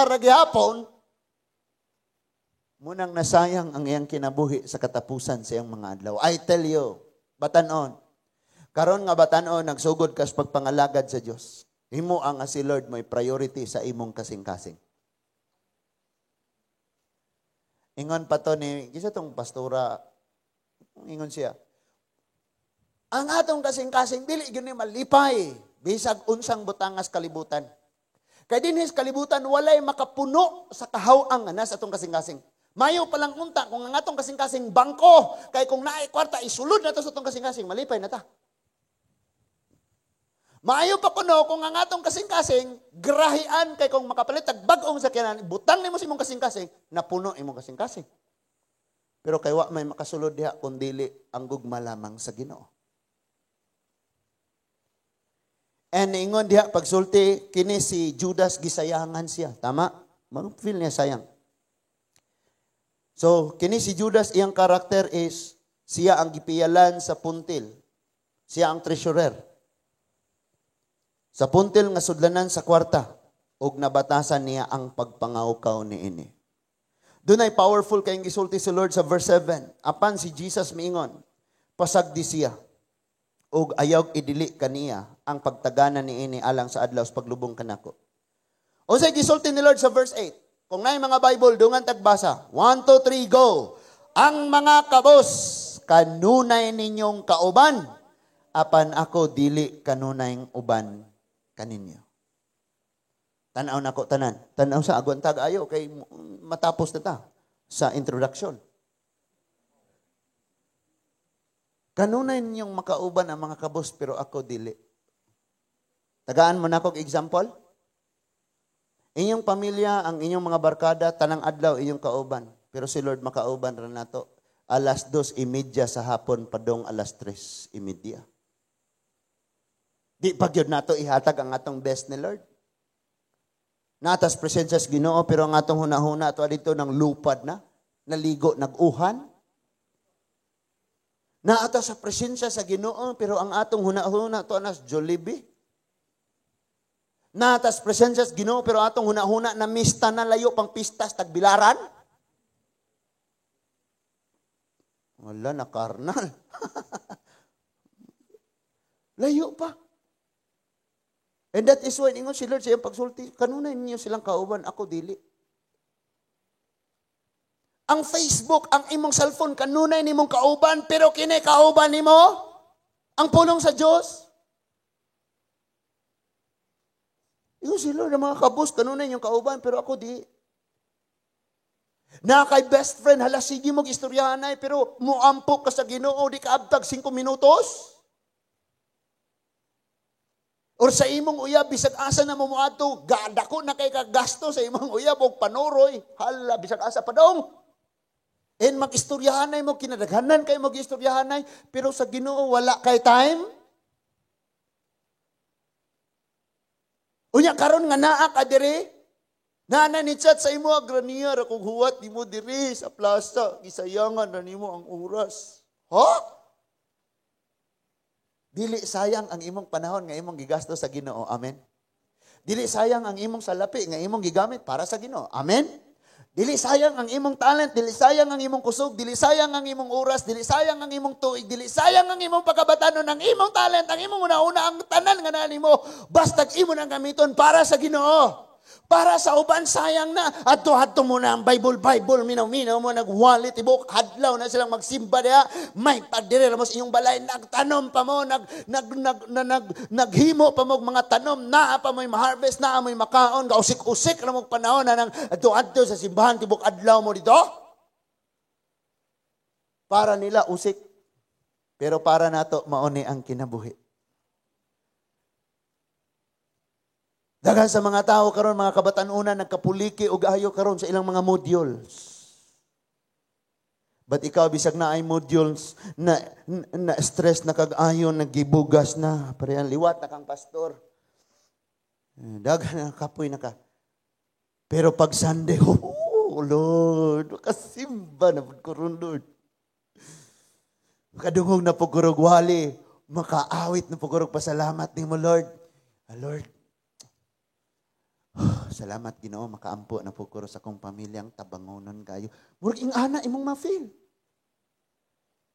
Speaker 1: ragyapon, munang nasayang ang iyang kinabuhi sa katapusan sa iyang mga adlaw. I tell you, batanon, karon nga batanon, nagsugod kas pagpangalagad sa Diyos. Imo ang si Lord may priority sa imong kasing-kasing. Ingon pa to ni, kisa tong pastora, ingon siya, ang atong kasing-kasing, dili gini malipay, bisag unsang butangas kalibutan. Kaya dinhis kalibutan, walay makapuno sa kahawang na sa atong kasing-kasing. Mayo palang unta, kung ang atong kasing-kasing bangko, kay kung naay kwarta, isulod na to sa atong kasing-kasing, malipay na ta. Maayo pa kuno kung ang atong kasing-kasing, grahian kay kung makapalit, tagbag-ong sakyanan, butang ni mo si mong kasing-kasing, napuno imong kasing-kasing. Pero kay wa may makasulod diha, kundili ang gugma lamang sa Ginoo. And ingon diha, pagsulti, kini si Judas, gisayangan siya. Tama? Mag-feel niya sayang. So, kini si Judas, iyang karakter is, siya ang gipiyalan sa puntil. Siya ang treasurer. Sa puntil nga sudlanan sa kwarta, ug nabatasan niya ang pagpangawkaw ni ini. Doon ay powerful kayong gisulti si Lord sa verse 7. Apan si Jesus miingon, pasagdi siya, ug ayaw idili kaniya ang pagtaganan ni ini alang sa adlaw sa paglubong kanako. O sa gisulti ni Lord sa verse 8, kung naay mga Bible, dungan tagbasa. 1, 2, 3, go! Ang mga kabos, kanunay ninyong kauban, apan ako dili kanunay uban kaninyo. Tanaw na ko tanan. Tanaw sa agwan tag-ayo kay matapos na ta sa introduction. Kanunay ninyong makauban ang mga kabos pero ako dili. Tagaan mo na kong example. Inyong pamilya, ang inyong mga barkada, tanang adlaw inyong kauban. Pero si Lord makauban rin nato. 2:30 sa hapon padong 3:30. Di pagyod nato ihatag ang atong best ni Lord. Natas presensya sa Ginoo pero ang atong hunahuna ato dito ng lupad na, naligo nag-uhan. Naata sa presensya sa Ginoo pero ang atong hunahuna ato anas Jollibee. Natas presensya sa Ginoo pero atong hunahuna na mista na layo pang pistas tagbilaran. Wala na karnal. Layo pa. And that is why, ingon si Lord sa iyang pagsulti, kanunay ninyo silang kauban, ako dili. Ang Facebook, ang imong cellphone, kanunay nimong kauban, pero kini kauban nimo ang pulong sa Diyos. Ingon si Lord, ang mga kabus, kanunay ninyong kauban, pero ako di. Na kay best friend, hala, sige mo istoryahanay, pero muampok ka sa Ginoo, di ka abtag 5 minutos. Or sa imong uyab, bisag asa na mo ato, gadako na kay kagasto sa imong uyab, o panuroy, hala, bisag asa pa dong. And mag-istoryahanay mo, kinadaghanan kayo mag-istoryahanay, pero sa Ginoo, wala kay time. Unya karon nga naa ka diri, nana ni chat sa imo, agraniya, rakong huwat, di mo diri sa plaza, gisayangan na nimo ang oras. Ha? Dili sayang ang imong panahon nga imong gigasto sa Ginoo. Amen. Dili sayang ang imong salapi nga imong gigamit para sa Ginoo. Amen. Dili sayang ang imong talent, dili sayang ang imong kusog, dili sayang ang imong oras, dili sayang ang imong tuig, dili sayang ang imong pagkabatanon, ang imong talent, ang imong una-una, ang tanan nga nimo, basta imo nang gamiton para sa Ginoo. Para sa uban, sayang na. Adto-adto mo na ang Bible, minaw-minaw mo, nag-wallet, ibok, hadlaw na silang magsimba diha. May pagdire mo sa inyong balay, nagtanom pa mo, naghimo pa mo mga tanom, naa pa mo'y ma-harvest, naa mo'y makaon, kausik-usik na mo panahon na nang adto-adto sa simbahan, tibok adlaw mo dito. Para nila usik. Pero para nato, mauni ang kinabuhi. Daghan sa mga tao karon, mga kabatanunan, nagkapuliki o ayo karon sa ilang mga modules. But ikaw, bisag na ay modules, na stress na kag-ayon, nagibugas na, parehan liwat na kang pastor. Daghan na kapoy na ka. Pero pag Sunday, oh Lord, makasimba na po ko ron, Lord. Makadungog na po kurog wali, makaawit na po kurog pasalamat ni mo, Lord. Lord, salamat Ginoo, makaampo na po ko sa akong pamilyang tabangonon kayo. Murag ing ana imong ma-feel.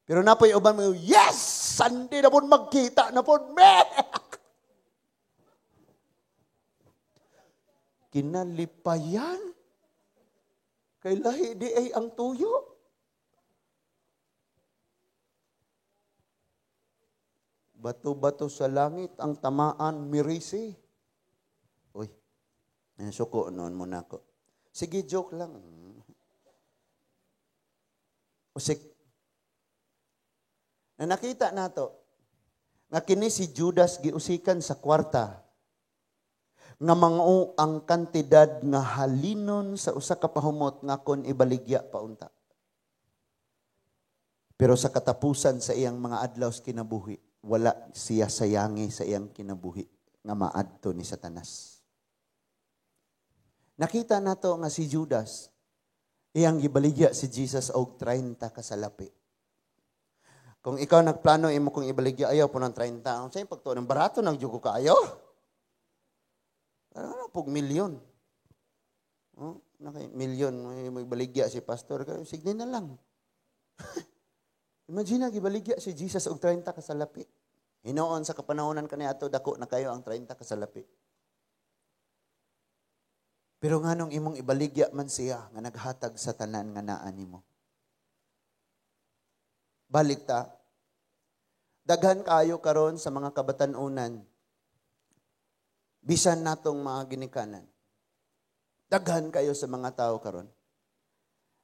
Speaker 1: Pero napoy uban mo, yes! Sunday na po magkita na po, me! Kinalipayan. Kay lahi di ay ang tuyo. Bato-bato sa langit ang tamaan mirisi. Uy. Suko noon muna ko. Sige, joke lang. Usik. Na nakita nato, nga kini si Judas giusikan sa kwarta, nga mangu ang kantidad nga halinon sa usa ka pahumot nga kon ibaligya paunta. Pero sa katapusan sa iyang mga adlaw sa kinabuhi, wala siya sayangi sa iyang kinabuhi nga maadto ni Satanas. Nakita nato nga si Judas, iyang gibaligya si Jesus og 30 ka salapi. Kung ikaw nagplano imo kung ibaligya ayaw po ng 30, ang sa'yo pagtuon, ng barato ng jugo ka ayaw? Ano pog milyon? Oh, milyon, may ibaligya si pastor, sige na lang. Imagine, gibaligya si Jesus og 30 ka salapi. Hinoon sa kapanahonan kaniadto dako na kayo ang 30 ka salapi. Pero nganong imong ibaligya man siya nga naghatag sa tanan nga naa nimo. Balik ta. Daghan kayo karon sa mga kabatanunan. Bisan natong mga ginikanan. Daghan kayo sa mga tao karon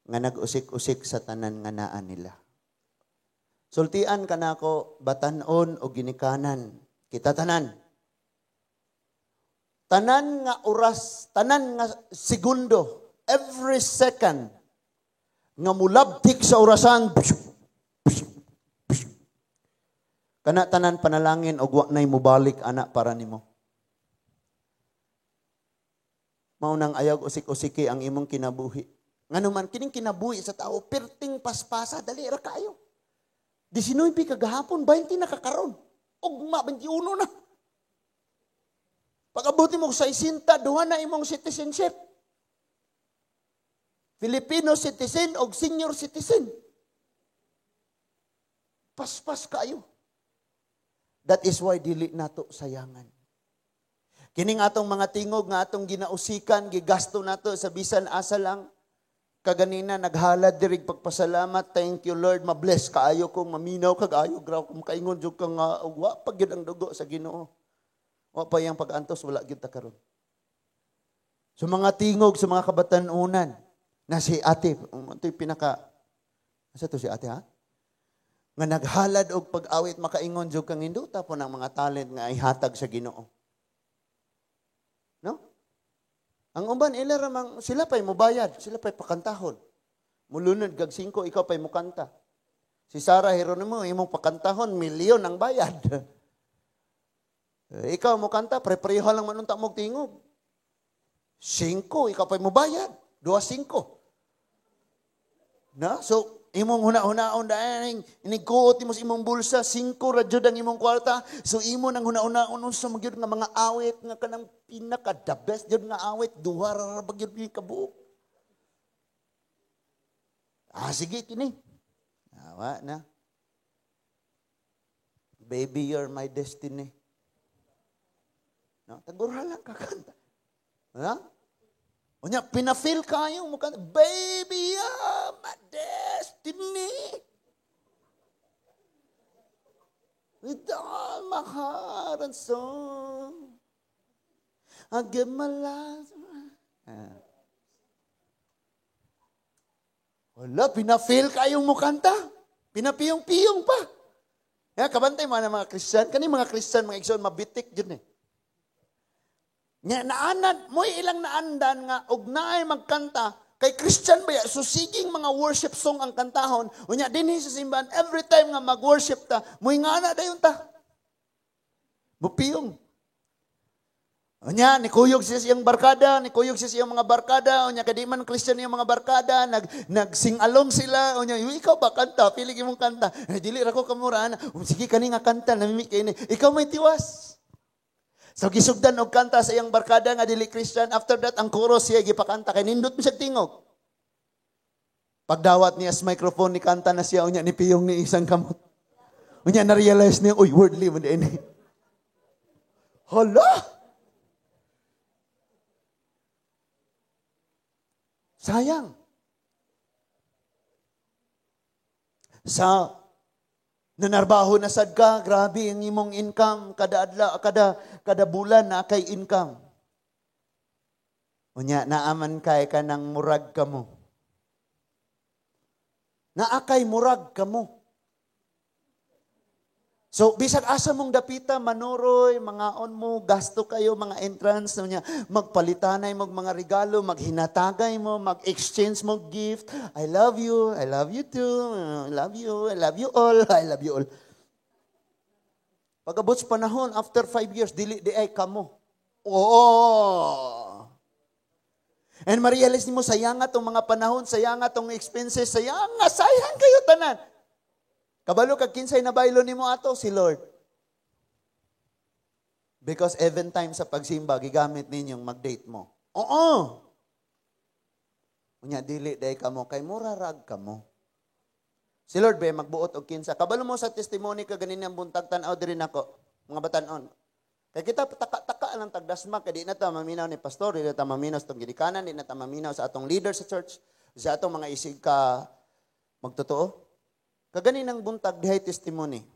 Speaker 1: nga nag-usik-usik sa tanan nga naa nila. Sultian kanako batan-on o ginikanan. Kita tanan. Tanan nga oras, tanan nga segundo, every second, nga mulabtik sa orasan, kana tanan panalangin o wa na'y mubalik anak para nimo. Maunang ayaw usik-usiki ang imong kinabuhi. Nganuman, kining kinabuhi sa tao, perting paspasa, dali ra kayo. 19 kagahapon, 20 na kakaron. Ugma, 21 na. Pag-abuti mo sa isinta, duha na imong citizenship. Filipino citizen o senior citizen. Paspas kayo. That is why dili nato sayangan. Kining atong mga tingog nga atong ginausikan, gigasto nato sa bisan asa lang. Kaganina naghalad dirig pagpasalamat. Thank you Lord, mabless kaayo kong maminaw kag-ayo graw kung kaingon jud kang wa pag gyud ang dugo sa Ginoo. Wa pa yang pag-antos wala gyud ta karon. So mga tingog sa mga kabatanunan na si ate, ito'y pinaka asa to si ate ha? Nga naghalad og pag-awit makaingon jud kang induta po ng mga talent nga ihatag sa Ginoo. No? Ang uban ila ramang sila pay mobayad, sila pay pakantahon. Mulunod kag 5 ikaw pay mukanta. Si Sarah Geronimo imong pakantahon milyon ang bayad. Ikaw mo kanta, pre-preho lang manunta mong tingog. 5, ikaw pa'y mo bayad. 2-5. Na? So, imong huna-hunaon dahil, iniguot mo sa imong bulsa, 5 radyo ang imong kwarta. So, imo nang huna-hunaon sa magyod nga mga awit, nga kanang pinaka-the best yun nga awit, 2 rarabag yun yung kabuok. Sige, kini. Awa na. Baby, you're my destiny. No? Tagura lang kakanta. Ha? Unya, pinafeel kayo mo kanta. Baby, you're my destiny. With all my heart and soul, I give my life. Wala, pinafeel kayong mo kanta. Pinapiyong-piyong pa. Kabantay mo na mga Christian. Kani mga Christian, mga igsoon, mabitik dyan eh. Nga naanad, mo ilang naandan nga, og naay magkanta, kay Christian ba ya, susiging mga worship song ang kantahon, unya dinhi sa simbahan, every time nga mag-worship ta, mo'y nga na dayon ta. Mupiyong. Unya, nikuyog siya siyang barkada, nikuyog siya siyang mga barkada, unya kadi man Christian yung mga barkada, nag-sing along sila, unya, ikaw ba kanta, pilig mong kanta, dili ra ko kamuraan, sige kani nga kanta, namimik kayo ni, ikaw may tiwas. So gisugdan og kanta sa iyang barkada nga dili Christian, after that ang chorus siya gipakanta kay nindot mo siya tingog. Pagdawat niya sa microphone ni kanta na siya, unya ni piyong ni isang kamot. Unya na-realize niya, uy, wordly mo din. Hala! Sayang. Sa nanarbaho na sad ka, grabe ang imong income, kada adlaw, kada bulan na kay income. Unya, naaman kay ka ng murag ka mo. Naakay murag ka mo. So, bisag asa mong dapita, manuroy, mga on mo, gasto kayo, mga entrance, niya, magpalitanay mo mga regalo, maghinatagay mo, mag-exchange mo gift. I love you too, I love you all, I love you all. Pag-abot sa panahon, after 5 years, dili di ay kamo. Oo! And ma-realize mo, sayang nga itong mga panahon, sayang nga itong expenses, sayang kayo tanan. Kabalo kag kinsay na baylo nimo ato si Lord. Because even time sa pagsimba gigamit ninyong mag-date mo. Oo. Unya dili day kamo kay mura rag kamo. Si Lord be magbuot og kinsa. Kabalo mo sa testimony ka ganin ang buntag tan-aw diri nako. Mga batan-on. Kay kita taka-taka lang tagdasma kay di na ta maminaw ni pastor, di na ta maminaw sa gidikanan, di na ta maminaw sa atong leader sa church, sa atong mga isig ka magtotoo. Kagani ng buntag dihay testimony.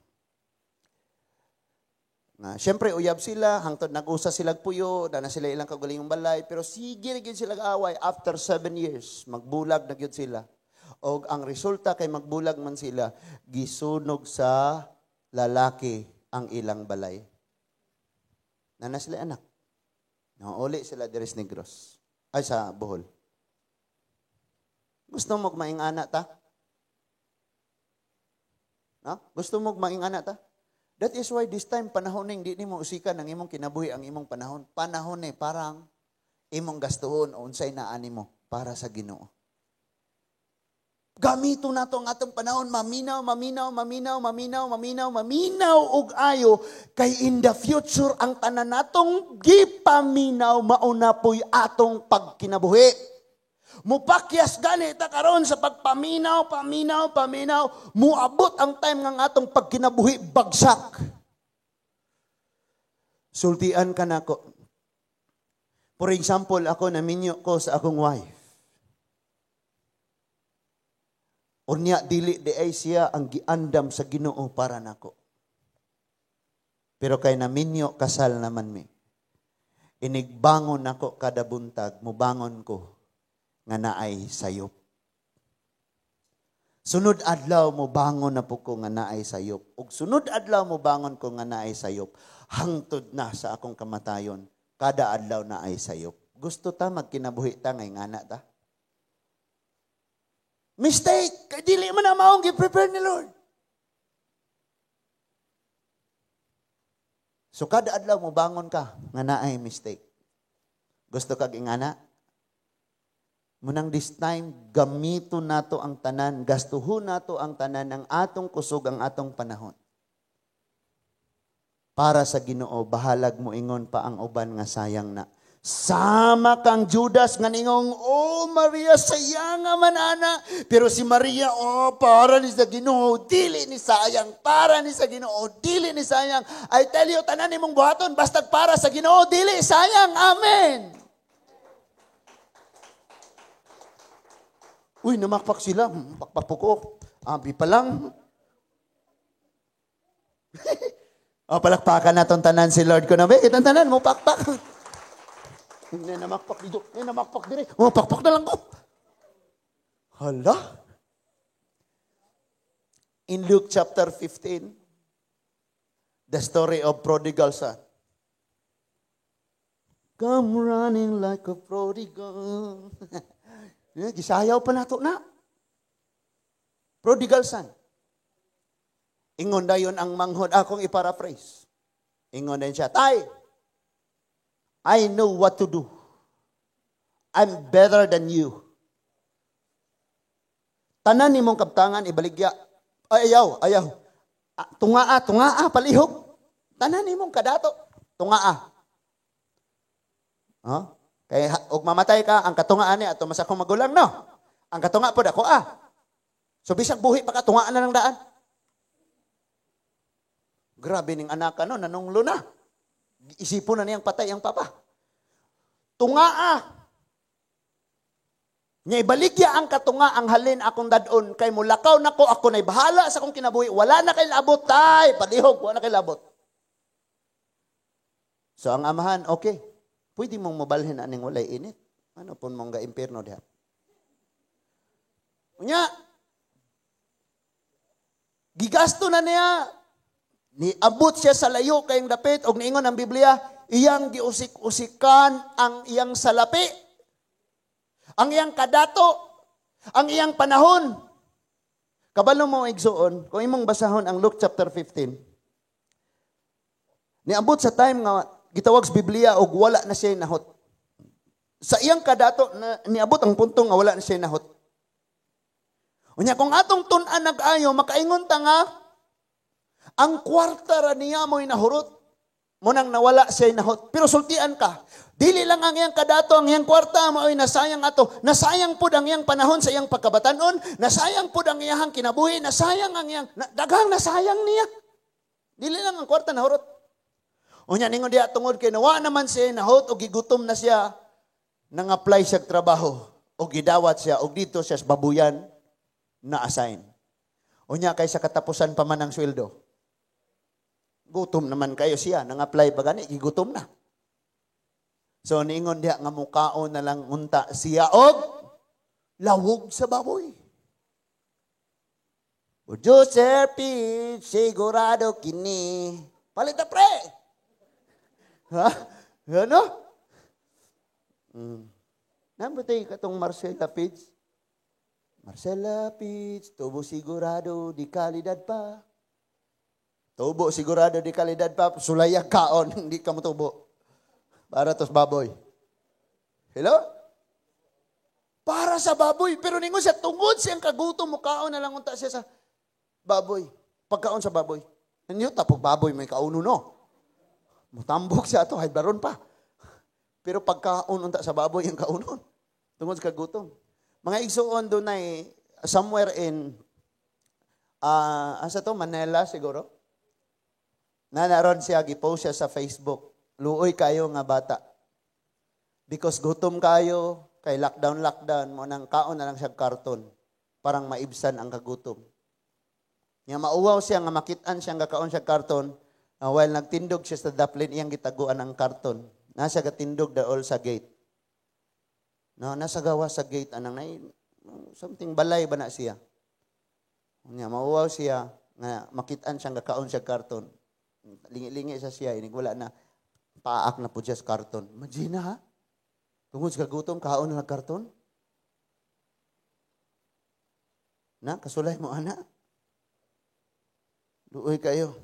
Speaker 1: Siyempre, uyab sila, hangtod nag-usa sila puyo, na sila ilang kagulingong balay, pero sige na gyud sila away after 7 years, magbulag na gyud sila. O ang resulta kay magbulag man sila, gisunog sa lalaki ang ilang balay. Na sila anak. Nauli sila deres Negros. Ay sa Bohol. Gusto mo maing anak ta? No? Gusto mo maing anak ta? That is why this time, panahon hindi mo usikan ang imong kinabuhi ang imong panahon. Panahon parang imong gastuhon o unsay naani mo para sa Ginoo. Gamito na to ang atong panahon, maminaw og ayo, kay in the future, ang tanan natong gipaminaw, mauna po'y atong pagkinabuhi. Mupakyas gani ta karon sa pagpaminaw, muabot ang time ng atong pagkinabuhi bagsak. Sultian ka nako. For example, ako naminyo ko sa akong wife. Unya dili di ay siya ang giandam sa Ginoo para nako. Pero kay naminyo kasal naman mi. Inigbangon nako kada buntag, mubangon ko nga naay sayop. Sunod adlaw mo bangon na po ko nga naay sayop. Ug sunod adlaw mo bangon ko nga naay sayop. Hangtod na sa akong kamatayon, kada adlaw naay sayop. Gusto ta magkinabuhi ta ngay ngana ta? Mistake! Kay dili man na maong gi-prepare ni Lord. So kada adlaw mo bangon ka nga naay mistake. Gusto kag ingana? Munang this time, gamito nato ang tanan, gastuhon nato ang tanan ng atong kusog ang atong panahon. Para sa Ginoo, bahalag mo ingon pa ang uban nga sayang na. Sama kang Judas nga ningong, oh Maria, sayang nga man ana. Pero si Maria, oh para ni sa Ginoo, dili ni sayang. Para ni sa Ginoo, dili ni sayang. I tell you, tanan nimong buhaton, basta para sa Ginoo, dili sayang. Amen. Uy, namakpak sila. Pakpak po ko. Abi pa lang. Palakpakan na itong tanan si Lord ko na. Itong tanan mo, pakpak. Hindi namakpak dito. Hindi namakpak dire. Pakpak na lang ko. Hala. In Luke chapter 15, the story of prodigal son. Come running like a prodigal. Gisayaw pa nato na. Prodigal son. Ingon dayon ang manghod. Akong i-paraphrase. Ingon dayon siya, Tay, I know what to do. I'm better than you. Tanan ni mong kaptangan, ibaligya. Ayaw. Tungaa, palihog. Tanan ni mong kadato. Tungaa. Huh? Kaya, og mamatay ka, ang katungaan niya, ato masakong magulang, no? Ang katunga po, ako, So, bisag buhi pa ka, tungaan na ng daan. Grabe ning anak ka, no? Nanunglo na. Isipon na niyang patay ang papa. Tungaa. Nya ibaligya ang katunga ang halin akong dadon kay mulakaw nako ako nay bahala sa akong kinabuhi. Wala na kay labot tay, palihog, wala na kay labot. So ang amahan, okay. Pwede mong mabalhin aning walay init. Ano pun mong ga-impierno diha. Unya. Gigasto na niya. Niabot siya sa layo kayong dapit og niingon ang Biblia, iyang giusik-usikan ang iyang salapi, ang iyang kadato, ang iyang panahon. Kabalo mo igsuon, kung imong basahon ang Luke chapter 15. Niabot sa time nga gitawag sa Biblia og wala na siya nahot. Sa iyang kadato na niabot ang punto nga wala na siya nahot. Unya kung atong tun-an nag-ayo makaingon ta nga ang kwarta ra niya mo'y nahurot. Munang nawala siya nahot. Pero sultian ka. Dili lang ang iyang kadato, ang iyang kwarta mo'y nasayang ato. Nasayang po ang iyang panahon sa iyang pagkabatanon. Nasayang po ang iyang kinabuhi. Nasayang ang iyang, daghang nasayang niya. Dili lang ang kwarta nahurot. Unya ningon diha tungod kay nawa naman siya nahot o gigutom na siya. Nang-apply siya trabaho. O gidawat siya. O dito siya sa babuyan na assign. Unya kay sa katapusan pa man ang sweldo. Gutom naman kayo siya, nang-apply pa gani, gigutom na. So, niingon diha nga mukaon na lang unta siya og lawog sa baboy. Ujo Sir Pete, sigurado kini. Palita pre! Ha? Ano? Namatay ka tong Marcela Pete. Marcela Pete, tubo sigurado, di kalidad pa. Tubo sigurado di kalidad pa, sulayag kaon, hindi ka mo tubo. Para tos baboy. Hello? Para sa baboy, pero ningon siya tungod siyang kagutom mo kaon na lang unta siya sa baboy. Pagkaon sa baboy. Nanyo tapog baboy may kauno no. Mutambok siya ato, hay baron pa. Pero pagkaon unta sa baboy yung kaunon. Tungod sa kagutom. Mga igsuon doon ay somewhere in asa to Manila siguro. Naroon siya, gipost siya sa Facebook. Luoy kayo nga bata. Because gutom kayo, kay lockdown, mo nang kaon na lang siya karton. Parang maibsan ang kagutom. Nga mauwaw siya, nga makitaan siya, nga kaon siya karton. While nagtindog siya sa daplin, iyang gitaguan ang karton. Nasa gatindog daol sa gate. No, nasa gawa sa gate, anang something balay ba na siya. Nga mauwaw siya, nga makitaan siya, nga kaon siya karton. Lingi-lingi sa siya, wala na, paak na po siya sa karton. Imagine ha? Tungod sa kagutom, kaon na karton? Na, kasulay mo, ana? Luoy kayo.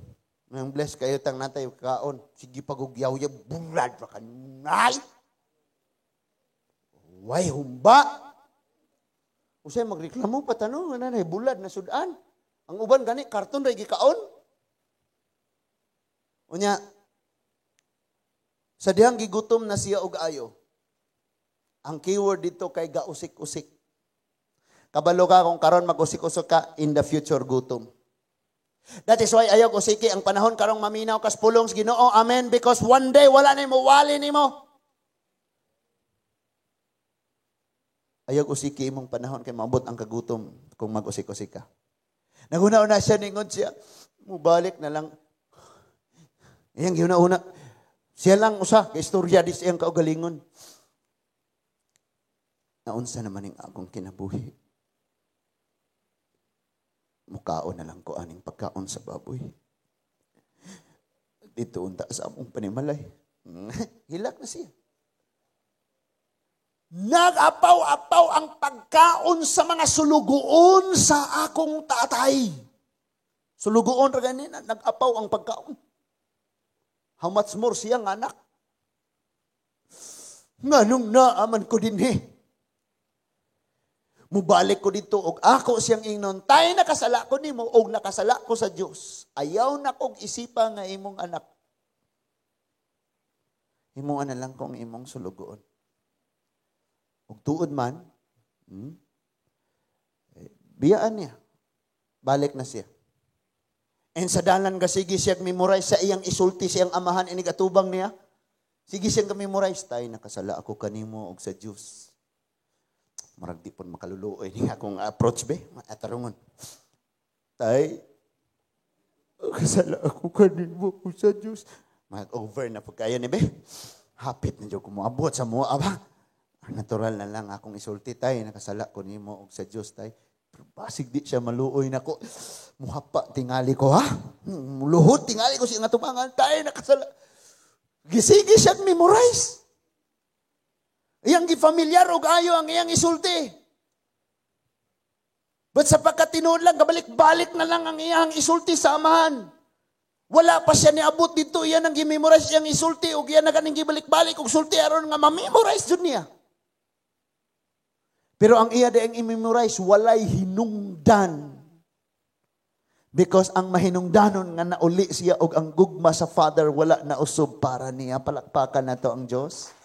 Speaker 1: Nang bless kayo, tang natay kaon. Sige pagugyaw-yaw, bulad pa kanay. Way, humba. Usay magreklamo pa tanong, nanay, bulad na sudan. Ang uban gani, karton ray gikaon. Unya, Sa dihang gigutom na siya og ayo. Ang keyword dito kay gausik-usik. Kabalo ka kung karon mag-usik-usik ka, in the future gutom. That is why ayaw usiki ang panahon karong maminaw kas pulong sa Ginoo. Amen. Because one day wala nimo wali nimo. Ayaw usiki imong panahon kay maabot ang kagutom kung mag-usik-usik ka. Naguna-una siya ningon siya, mubalik na lang. Iyang giuna-una. Siya lang usa kay istorya dis iyang kaugalingon. Naunsa naman ning akong kinabuhi. Mukaon na lang ko aning pagkaon sa baboy. Dito unta sa among panimalay. Hilak na siya. Nag-apaw-apaw ang pagkaon sa mga sulugoon sa akong tatay. Sulugoon ra ganina, nag-apaw ang pagkaon. How much more siyang anak? Nganong naaman ko din Mubalik ko dito og ako siyang ingnon, tay nakasala ko nimo og nakasala ko sa Dios. Ayaw na kog isipa nga imong anak. Imong ana lang kong imong sulugoon. Og tuod man, biyaan niya. Balik na siya. And sa dalan ka sige siya memorize sa iyang isulti siyang amahan inig atubang niya. Sige siyang memorize, tay nakasala ako kanimo og sa Dios. Marag di pon makaluluoy ni akong approach be, atarungon. Tay, kasala ako kanimo sa Dios. Mag-over na pagkaya ni be. Hapit na jud ko moabot sa mua ba. Natural na lang akong isulti tay, nakasala ko nimo og sa Dios tay. Pero basig di siya maluoy nako. Muhapa tingali ko ha. Muluhod tingali ko siya nga tumangan tay nakasala. Gisigi siya memorize. Iyang gifamilyar og ayo ang iyang isulti. But sapagkat tinuod lang, kabalik-balik na lang ang iyang isulti sa amahan. Wala pa siya niabot dito, iyan ang gimemorize iyang isulti, o iyan na kaning gibalik-balik, og sulti aron nga mamemorize dun niya. Pero ang iya daing i-memorize, walay hinungdan. Because ang mahinungdanon nga nauli siya og ang gugma sa Father, wala na usob para niya. Palakpakan na to ang Diyos.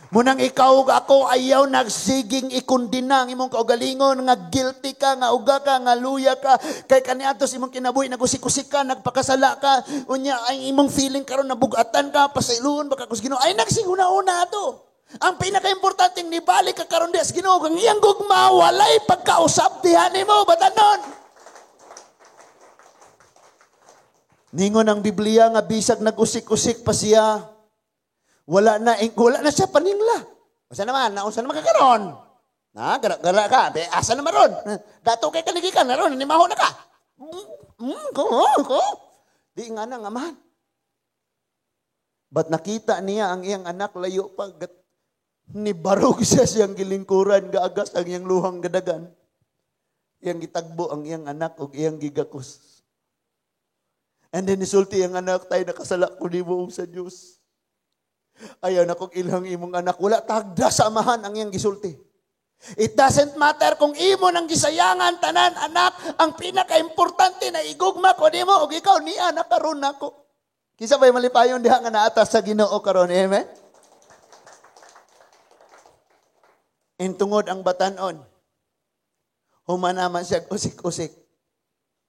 Speaker 1: Munang ikaw ako ayaw nagsiging ikundina ang imong kaugalingon nga guilty ka, nga uga ka, nga luya ka, kay kaniadtos imong kinabuhi nagusik-usik ka, nagpakasala ka, unya ay imong feeling karon nabugatan ka, pasayloon baka kus Ginoo ay nagsinguna-una ato. Ang pinaka-importanteng nibalik ka karon diha sa Ginoo kang iyang gugma walay pagkausap diha nimo batanon. Ningon ang Biblia nga bisag nagusik-usik pa siya, wala na siya paningla. Asa naman kakaron? Na, gara ka, asa naman ron? Dato kay kaligikan naron, animaho na ka. Ko. Di nga na nga man. But nakita niya ang iyang anak layo pa, nibarog siya siyang gilingkuran, gaagas ang iyang luhang gadagan. Iyang gitagbo ang iyang anak ug iyang gigakos. And then isulti ang anak, tay nakasala ko nimo sa Dios. Ayaw na kung ilang imong anak, wala tagda sa amahan ang iyang gisulti. It doesn't matter kung imo nang gisayangan, tanan, anak, ang pinaka-importante na igugma ko nimo, o ikaw niya, nakaroon ako. Kisa ba'y malipayon diha nga naatas sa Ginoo karon, amen? Intungod ang batanon, humanaman siya usik-usik.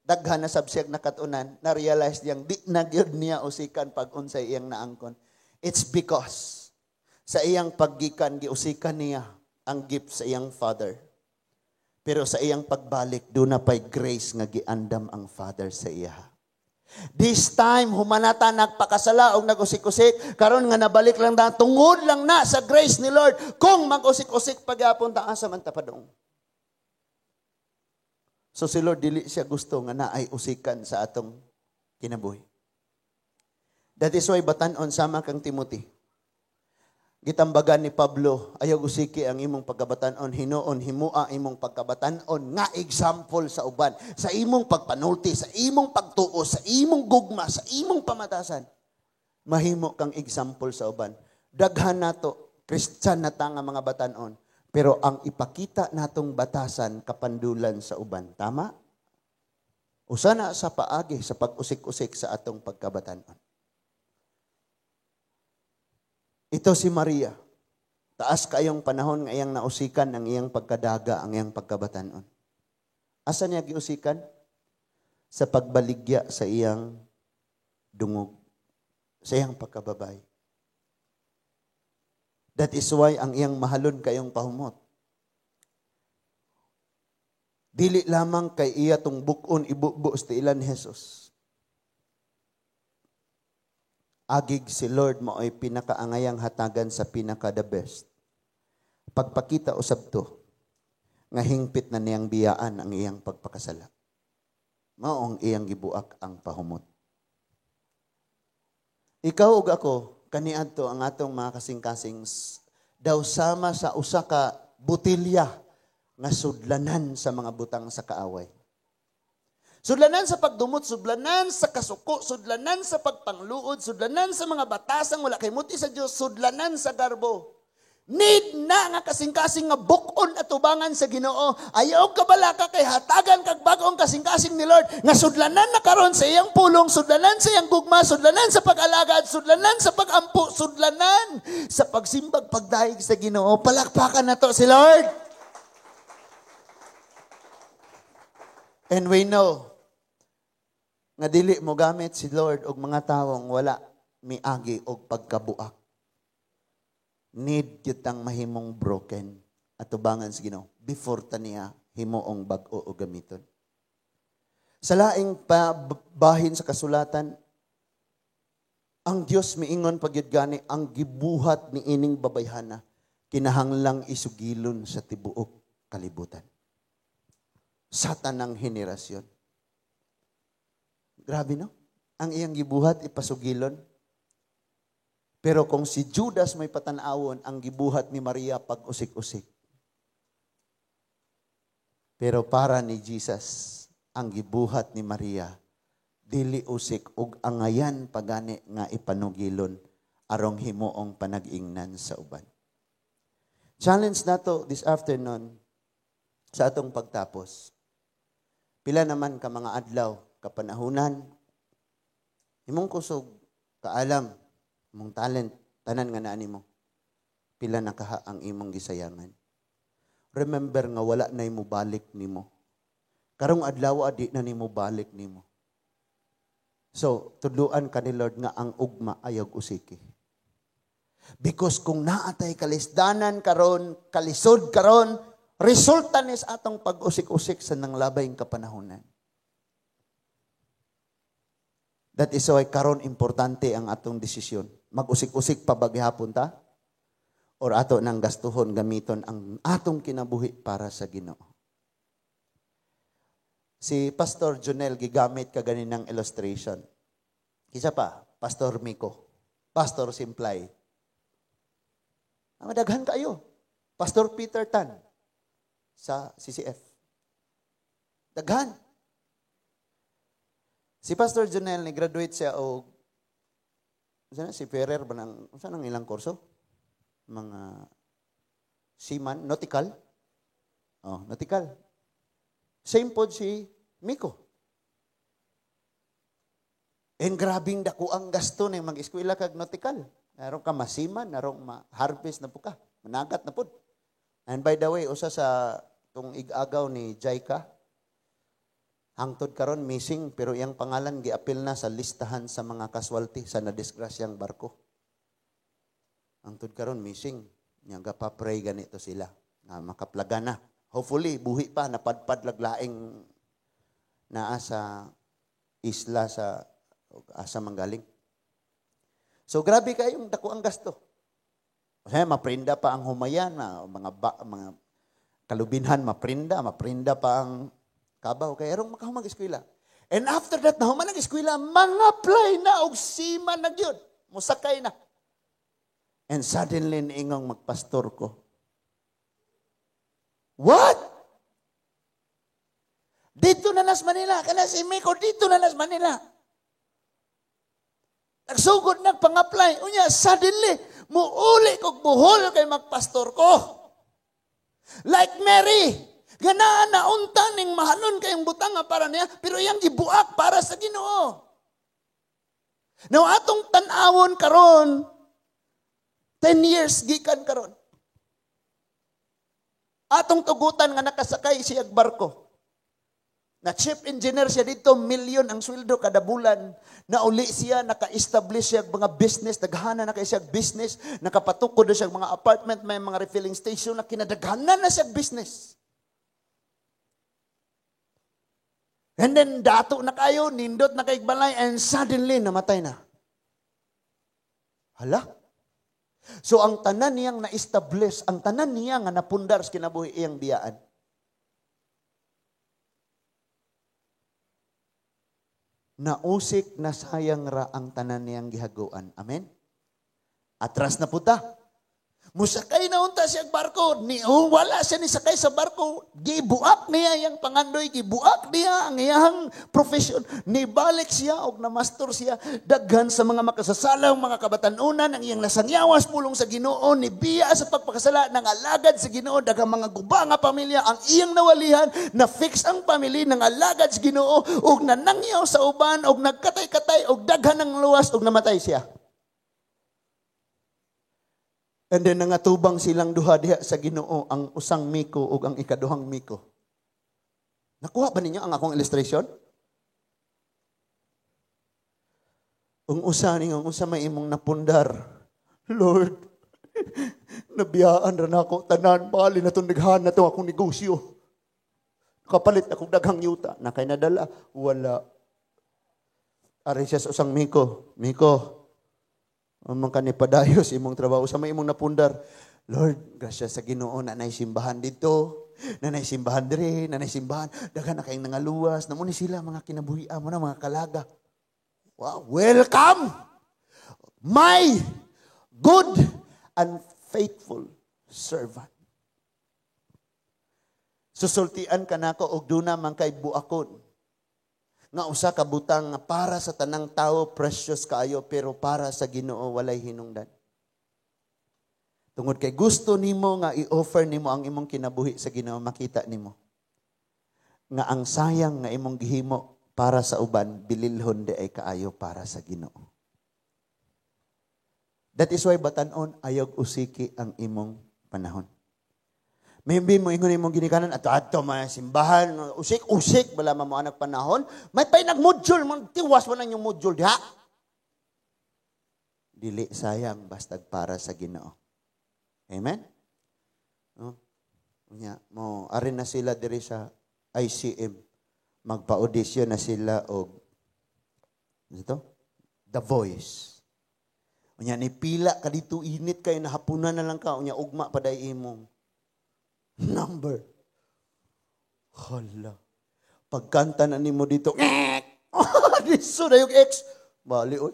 Speaker 1: Daghan na sabsiyag nakatunan, na-realize diyang di na gyud niya usikan pag unsay iyang naangkon. It's because sa iyang paggikan, giusikan niya ang gift sa iyang father. Pero sa iyang pagbalik, doon na pa'y grace nga giandam ang father sa iya. This time, humanata nagpakasala o nag-usik-usik, karon nga nabalik lang na, tungod lang na sa grace ni Lord, kung mag-usik-usik pagyapon ta asa man tapadong. So si Lord, dili siya gusto nga naay usikan sa atong kinabuhi. That is why batanon sama kang Timothy. Gitambagan ni Pablo, ayaw usiki ang imong pagkabatanon, hinuon, himua imong pagkabatanon, nga example sa uban, sa imong pagpanulti, sa imong pagtuo, sa imong gugma, sa imong pamatasan. Mahimo kang example sa uban. Daghan nato, Christian na ta nga mga batanon, pero ang ipakita natong batasan, kapandulan sa uban. Tama? Usa na sa paagi, sa pag-usik-usik sa atong pagkabatanon. Ito si Maria. Taas kayong panahon nga iyang nausikan ang iyang pagkadaga, ang iyang pagkabatanon. Asa niya giusikan? Sa pagbaligya sa iyang dungog, sa iyang pagkababay. That is why ang iyang mahalon kayong pahumot. Dili lamang kay iya tong bukon ibubo sa ilan ni Jesus. Agig si Lord mo ay pinakaangayang hatagan sa pinaka the best. Pagpakita usab to nga hingpit na niyang biyaan ang iyang pagpakasala. Maong iyang gibuak ang pahumot. Ikaw ug ako kaniadto ang atong mga kasing-kasing daw sama sa usa ka butilya nga sudlanan sa mga butang sa kaaway. Sudlanan sa pagdumot, sudlanan sa kasuko, sudlanan sa pagpangluod, sudlanan sa mga batasang wala kay muti sa Dios, sudlanan sa garbo. Need na nga kasing-kasing nga bukon at tubangan sa Ginoo. Ayaw ka bala ka kay hatagan kag bag-ong kasing-kasing ni Lord. Nga sudlanan na karon sa iyang pulong, sudlanan sa iyang gugma, sudlanan sa pag-alagad, sudlanan sa pag-ampo, sudlanan sa pagsimbag, pagdaig sa Ginoo. Palakpakan na to si Lord. And we know nga dili mo gamit si Lord og mga tawong wala miagi og pagkabuak. Need kitang mahimong broken at tubangan sa Ginoo before taniya himuong bag-o o gamiton. Sa laing bahin sa kasulatan, ang Dios miingon pagyud gani ang gibuhat ni ining babayhana kinahanglang isugilon sa tibuok kalibutan. Sa tanang henerasyon. Grabe no? Ang iyang gibuhat ipasugilon. Pero kung si Judas may patanawon, ang gibuhat ni Maria pag-usik-usik. Pero para ni Jesus, ang gibuhat ni Maria, dili usik ug angayan pagani nga ipanugilon arong himuong panag-ingnan sa uban. Challenge nato this afternoon sa atong pagtapos. Pila naman ka mga adlaw, kapanahunan, imong kusog, kaalam, imong talent, tanan nga naani mo. Pila na kaha ang imong gisayangan. Remember nga wala na imo balik nimo. Karong adlaw adi na nimo balik nimo. So, tudluan ka ni Lord nga ang ugma ayog usiki. Because kung naatay kalisdanan karon, kalisod karon, resulta ni sa atong pag-usik-usik sa nanglabayng kapanahunan. That is why karon importante ang atong desisyon. Mag-usik-usik pa ba gihapon ta? Or ato nang gastuhon gamiton ang atong kinabuhi para sa Ginoo. Si Pastor Jonel gigamit ka ganinang illustration. Kisa pa, Pastor Miko, Pastor Simplay. Madaghan kayo. Pastor Peter Tan sa CCF. Daghan. Si Pastor Jonel ni-graduate siya o si Ferrer ba nang saan ang ilang kurso? Mga seaman, nautical. Oh, nautical. Same pod si Miko. And grabing dako ang gasto ng mag-eskwela kag nautical. Narong ka masiman, narong ma-harvest na po ka. Managat na po. And by the way, usa sa tong ig-agaw ni Jaika, hangtod karon missing, pero iyang pangalan giapil na sa listahan sa mga casualty sa nadisgrasyang barko. Hangtod karon missing. Nga pa-pray ganito sila. Na makaplaga na. Hopefully, buhi pa, napadpad laglaing naa sa isla sa asa manggaling. So grabe kayong dako ang gasto. Kasi maprinda pa ang humayan, mga kalubinhan maprinda pa ang kabaw. Kaya erong makahumag eskwela. And after that, nahuman ang eskwela, mga-apply na og siman na gyud. Musakay na. And suddenly, niingong magpastor ko. What? Dito na nas Manila. Kana si Miko, dito na nas Manila. Nagsugod nagpang-apply. Unya, suddenly, muuli kog buhol kay magpastor ko. Like Mary. Ganaan na unta ning mahanon kayong butanga para niya, pero iyang gibuak para sa Ginoo. Now, atong tan-awon karon, 10 years gikan karon. Atong tugutan nga nakasakay siya barko. Na chief engineer siya dito, milyon ang sweldo kada bulan. Nauli siya, naka-establish siya mga business, daghana na kay siya business, nakapatukod na siya mga apartment, may mga refilling station na kinadaghanan na siya business. And then dato na kayo, nindot na kay balay, and suddenly namatay na. Hala? So ang tanan niyang na-establish, ang tanan niya nga napundar sa kinabuhi iyang biyaan. Nausik na sayang ra ang tanan niyang gihaguan. Amen? Atras na puta. Musakay na unta siya barko. Wala siya ni sakay sa barko. Gibuak niya yung pangandoy. Gibuak niya ang iyang profesyon. Nibalik siya o namastor siya. Daghan sa mga makasasalaw, mga kabatanunan, ang iyang nasangyawas pulong sa Ginoo. Nibiya sa pagpakasala ng alagad sa Ginoo. Daghang mga guba nga pamilya ang iyang nawalihan. Na-fix ang pamilya ng alagad sa Ginoo. O nanangyaw sa uban. O nagkatay-katay. O daghan ng luwas. O namatay siya. And then nangatubang silang duha diha sa Ginoo, ang usang miko ug ang ikaduhang miko. Nakuha ba ninyo ang akong illustration? Ang usa may imong napundar. Lord, nabiyaan ra nako tanan bali na tundighan na to akong negosyo. Kapalit akong daghang yuta, na kay nadala wala. Ari siya sa usang miko. Miko, amang kanipadayos imong trabaho sa may imong napundar. Lord, grasya sa Ginoo na simbahan dito, na simbahan dire, na simbahan daghan na kayong nangaluwas, namo ni sila mga kinabuhian mo na mga kalaga. Wow, welcome my good and faithful servant. Susultian ka nako og duna man kay buakon. Nga usa ka butang nga para sa tanang tao precious kaayo pero para sa Ginoo walay hinungdan. Tungod kay gusto nimo nga i-offer nimo ang imong kinabuhi sa Ginoo, makita nimo nga ang sayang nga imong gihimo para sa uban bililhon di ay kaayo para sa Ginoo. That is why batan-on ayog usiki ang imong panahon. Maybe mo ingon imong ginikanan ato mga simbahan usik bala mo anak panahon may pay nagmodule man tiwas mo nang yung module diha. Dili sayang basta para sa Ginoo. Amen. No? Unya mo arin na sila diri sa ICM magpa-audition na sila og ito The Voice. Unya ni pila ka dito init kay nahapunan na lang ka unya ugma paday imong number. Hala. Pagkanta na nimo dito, diso na yung ex. Bali, oy.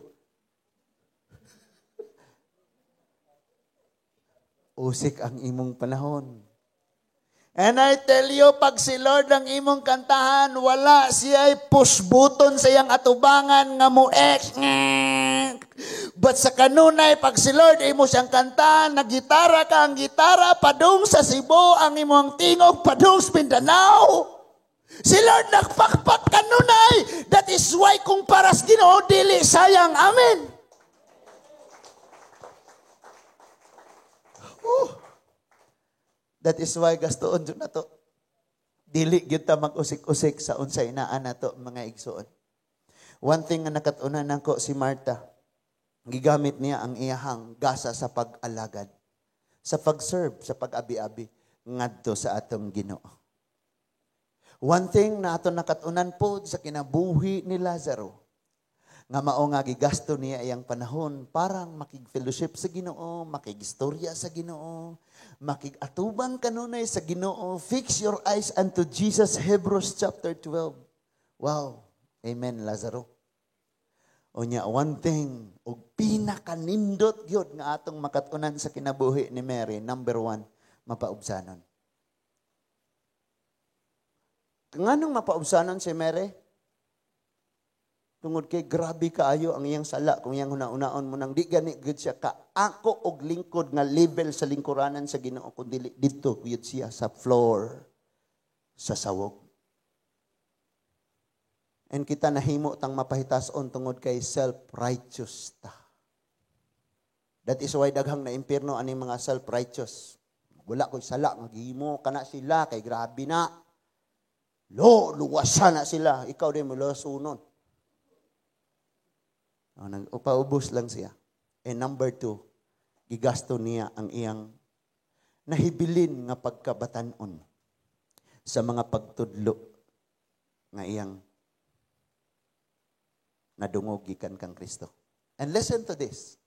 Speaker 1: Usik ang imong panahon. And I tell you, pag si Lord ang imong kantahan, wala siya'y push button sa iyang atubangan nga mo ex. But sa kanunay, pag si Lord imo siyang kantahan, nagitara ka ang gitara, padung sa Cebu, ang imong tingog, padung sa Mindanao. Si Lord nagpakpak kanunay. That is why kung paras Ginoo, dili sayang. Amen. That is why gastoon dyan na to. Dili gyud ta mag-usik-usik sa unsay inaan nato mga igsoon. One thing nga nakatunan nako si Martha, gigamit niya ang iyahang gasa sa pag-alagad, sa pag-serve, sa pag-abi-abi ngadto sa atong Ginoo. One thing na ato nakatunan po sa kinabuhi ni Lazaro, nga mao nga gigasto niya iyang panahon parang makig-fellowship sa Ginoo, makig-istorya sa Ginoo, makig-atubang kanunay sa Ginoo. Fix your eyes unto Jesus, Hebrews chapter 12. Wow. Amen, Lazaro. Unya, one thing, og pinakanindot gyud nga atong makatunan sa kinabuhi ni Mary, number 1, mapaubsanon. Nganong mapaubsanon si Mary? Tungod kay grabe kaayo ang iyang sala kung iyang una-unaon mo nang di gani gud siya ka ako og lingkod nga level sa lingkuranan sa Ginoo kun dili didto gud siya sa floor sa sawog. And kita nahimo tang mapahitason tungod kay self-righteous ta. That is why daghang na impyerno aning mga self-righteous. Wala ko'y sala, magihimo ka na sila, kay grabe na. Luwasan na sila. Ikaw din mo luwasunon. Upaubos lang siya. And number 2, gigasto niya ang iyang nahibilin nga pagkabatanon sa mga pagtudlo nga iyang nadungog gikan kang Kristo. And listen to this.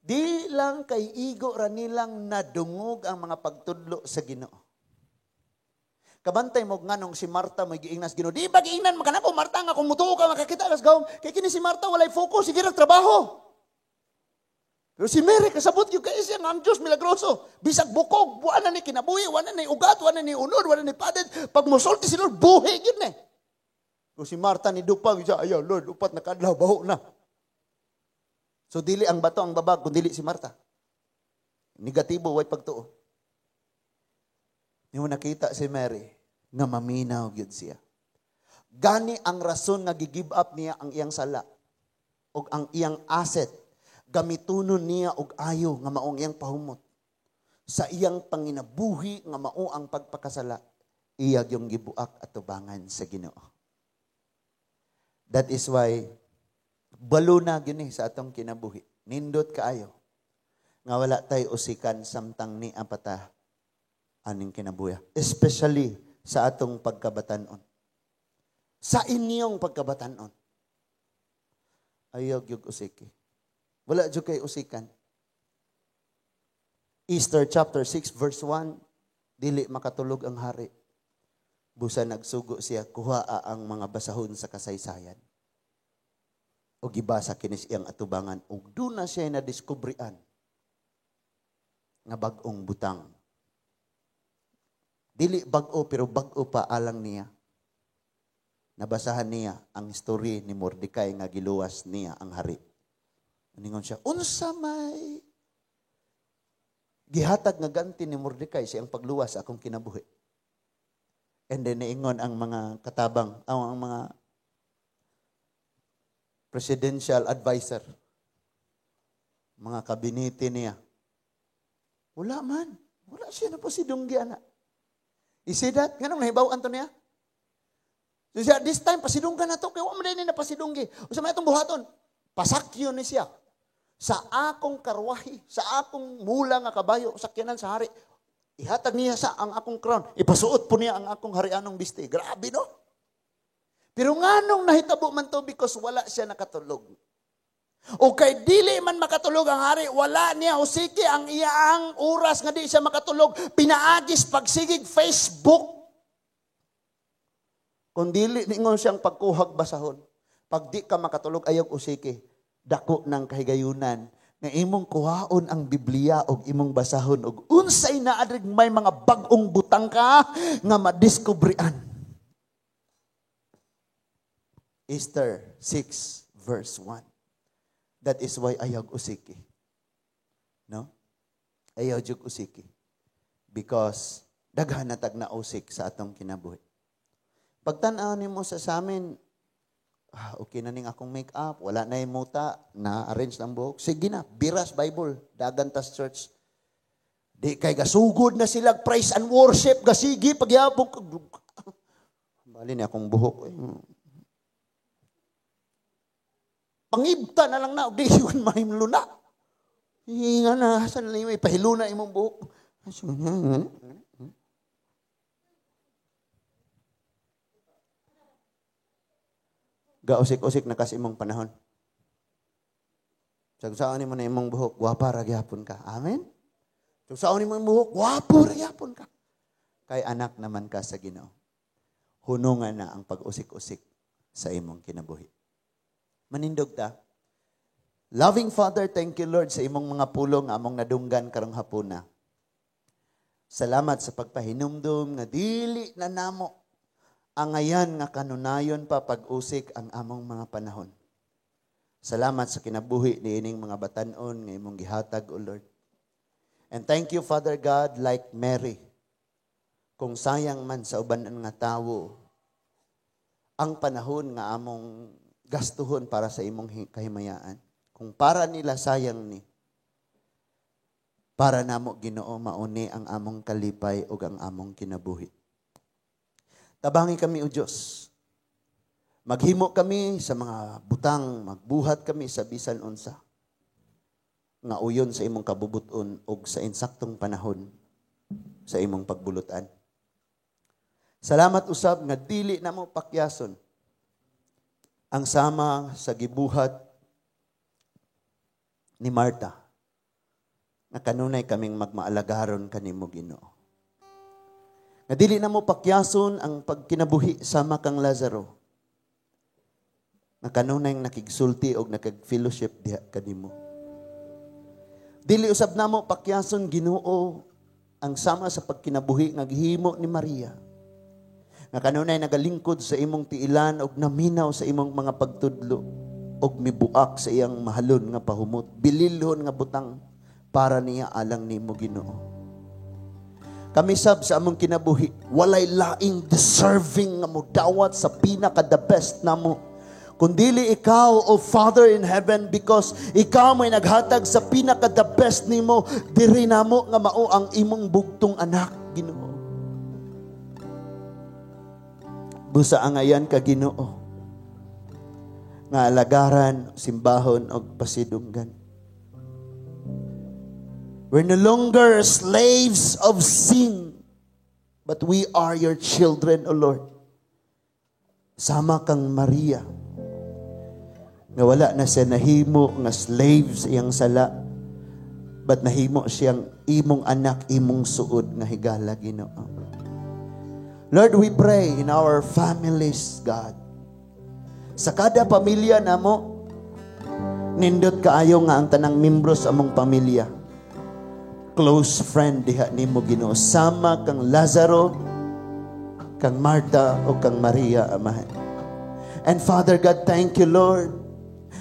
Speaker 1: Di lang kay igo ra nilang nadungog ang mga pagtudlo sa Ginoo. Kabantay mo nganong si Marta may giingnas Ginoo. Di ba giingnan makanako Marta nga kung mutuo ka makakita alas gawom. Kay kini si Marta walay focus sige ra trabaho. Pero si Mary kasabot yung kay siya ang Diyos milagroso. Bisag bukog, buwan na ni kinabuhi, buwan na ni ugat, buwan na ni unod, buwan na ni padet. Pag musulti si Lord, buhi yun eh. Pero si Marta ni Dupang, siya, ayaw Lord, upat na kadlaw, baho na. So dili ang bato ang babag, kung dili si Marta. Negatibo, way pagtuo. Hindi mo nakita si Mary, na maminaw yun siya. Gani ang rason nga gigive up niya ang iyang sala, o ang iyang asset, gamitunon niya og ayo nga maong iyang pahumot. Sa iyang panginabuhi nga mao ang pagpakasala, iyag yung gibuak at tubangan sa Ginoo. That is why, balo na gini sa atong kinabuhi. Nindot kaayo. Nga wala tayo usikan samtang ni apata aning kinabuhi. Especially sa atong pagkabatanon. Sa inyong pagkabatanon. Ayog yung usiki. Wala dyan kayo usikan. Easter chapter 6 verse 1, dili makatulog ang hari. Busa nagsugo siya, kuhaa ang mga basahon sa kasaysayan. O gibasa kinis iyang atubangan. O doon na siya na-diskubrian nga bag-ong butang. Dili bag-o pero bag-o pa alang niya. Nabasahan niya ang story ni Mordecai nga giluwas niya ang hari. Ningon siya, unsa may gihatag nga ganti ni Mordecai siyang pagluwas akong kinabuhi. And then naingon ang mga katabang, ang mga presidential advisor, mga kabinete niya. Wala man. Wala siya na po si Dunggi, anak. You see that? Ganong nahibawan to niya? So siya, this time, pasidunggan na to. Kaya wala man na pasidunggi. O sa mga itong buhaton, pasakyo ni siya. Sa akong karwahi, sa akong mula nga kabayo, sakyanan sa hari, ihatag niya sa ang akong crown. Ipasuot po niya ang akong harianong bisti. Grabe, no? Pero nganong nahitabo man to because wala siya nakatulog. O kay dili man makatulog ang hari, wala niya usiki ang iyaang oras nga di siya makatulog, pinaagis pagsigig Facebook. Kung dili ningon siyang pagkuhag basahon, pag di ka makatulog ayog usiki, dako ng kahigayunan nga imong kuhaon ang Biblia og imong basahon og unsay naa adrig may mga bag-ong butang ka nga madiskubrian. Easter 6 verse 1. That is why ayog usiki. No? Ayog jud usiki. Because daghan na tag na usik sa atong kinabuhi. Pagtan-aw nimo sa amin, okay na ning akong make-up, wala na yung muta, na-arrange lang buhok. Sige na, Biras Bible, Dagantas Church. Di kay gasugod na sila, praise and worship, gasigi, pagyabong. Bali ni akong buhok. Pangibta na lang na, di yun mahimlo na. Hinga na, saan na yung ipahilo na imong buhok. Gausik-usik na kasi imong panahon. Sagsaan mo na imong buhok, guwapa ra gyapon ka. Amen? Sagsaan mo imong buhok, guwapo ra gyapon ka. Kay anak naman ka sa Ginoo. Hunungan na ang pag-usik-usik sa imong kinabuhi. Manindog ta. Loving Father, thank you Lord sa imong mga pulong among nadunggan karong hapuna. Salamat sa pagpahinumdum nga dili na namo ang ngayon nga kanunayon pa pag-usik ang among mga panahon. Salamat sa kinabuhi ni ining mga batanon nga imong gihatag, O Lord. And thank you, Father God, like Mary. Kung sayang man sa uban nga tawo, ang panahon nga among gastuhon para sa imong kahimayaan. Kung para nila sayang ni, para namo Ginoo mauni ang among kalipay ug ang among kinabuhi. Tabangi kami o Dios. Maghimo kami sa mga butang, magbuhat kami sa bisan unsa nga uyon sa imong kabubuton ug sa insaktong panahon sa imong pagbulutan. Salamat usab nga dili namo pakyason ang sama sa gibuhat ni Marta nga kanunay kaming magmaalagaron kanimo Ginoo. Nga dili namo pakyason ang pagkinabuhi sama kang Lazaro. Nga kanunay nakigsulti og nakag-fellowship diha kanimo. Dili usab namo pakyason Ginoo ang sama sa pagkinabuhi nga gihimo ni Maria. Nga kanunay nagalingkod sa imong tiilan og naminaw sa imong mga pagtudlo og mibuak sa iyang mahalon nga pahumot, bililhon nga butang para niya alang nimo Ginoo. Kami sab sa among kinabuhi, walay laing deserving nga modawat sa pinaka the best namo. Kundili ikaw, O Father in heaven, because ikaw may naghatag sa pinaka the best nimo, diri namo nga mao ang imong bugtong anak, Ginoo. Busa angayan ka Ginoo, nga alagaran, simbahon og pasidunggan. We're no longer slaves of sin, but we are your children, O Lord. Sama kang Maria, nga wala na siya nahimo nga slave sa iyang sala, but nahimo siyang imong anak, imong suod nga higala, Ginoo. Lord, we pray in our families, God. Sa kada pamilya namo, nindot kaayo nga ang tanang membro sa among pamilya. Close friend diha nimo Ginoo, sama kang Lazaro, kang Marta o kang Maria, Amahan. And Father God, thank you Lord,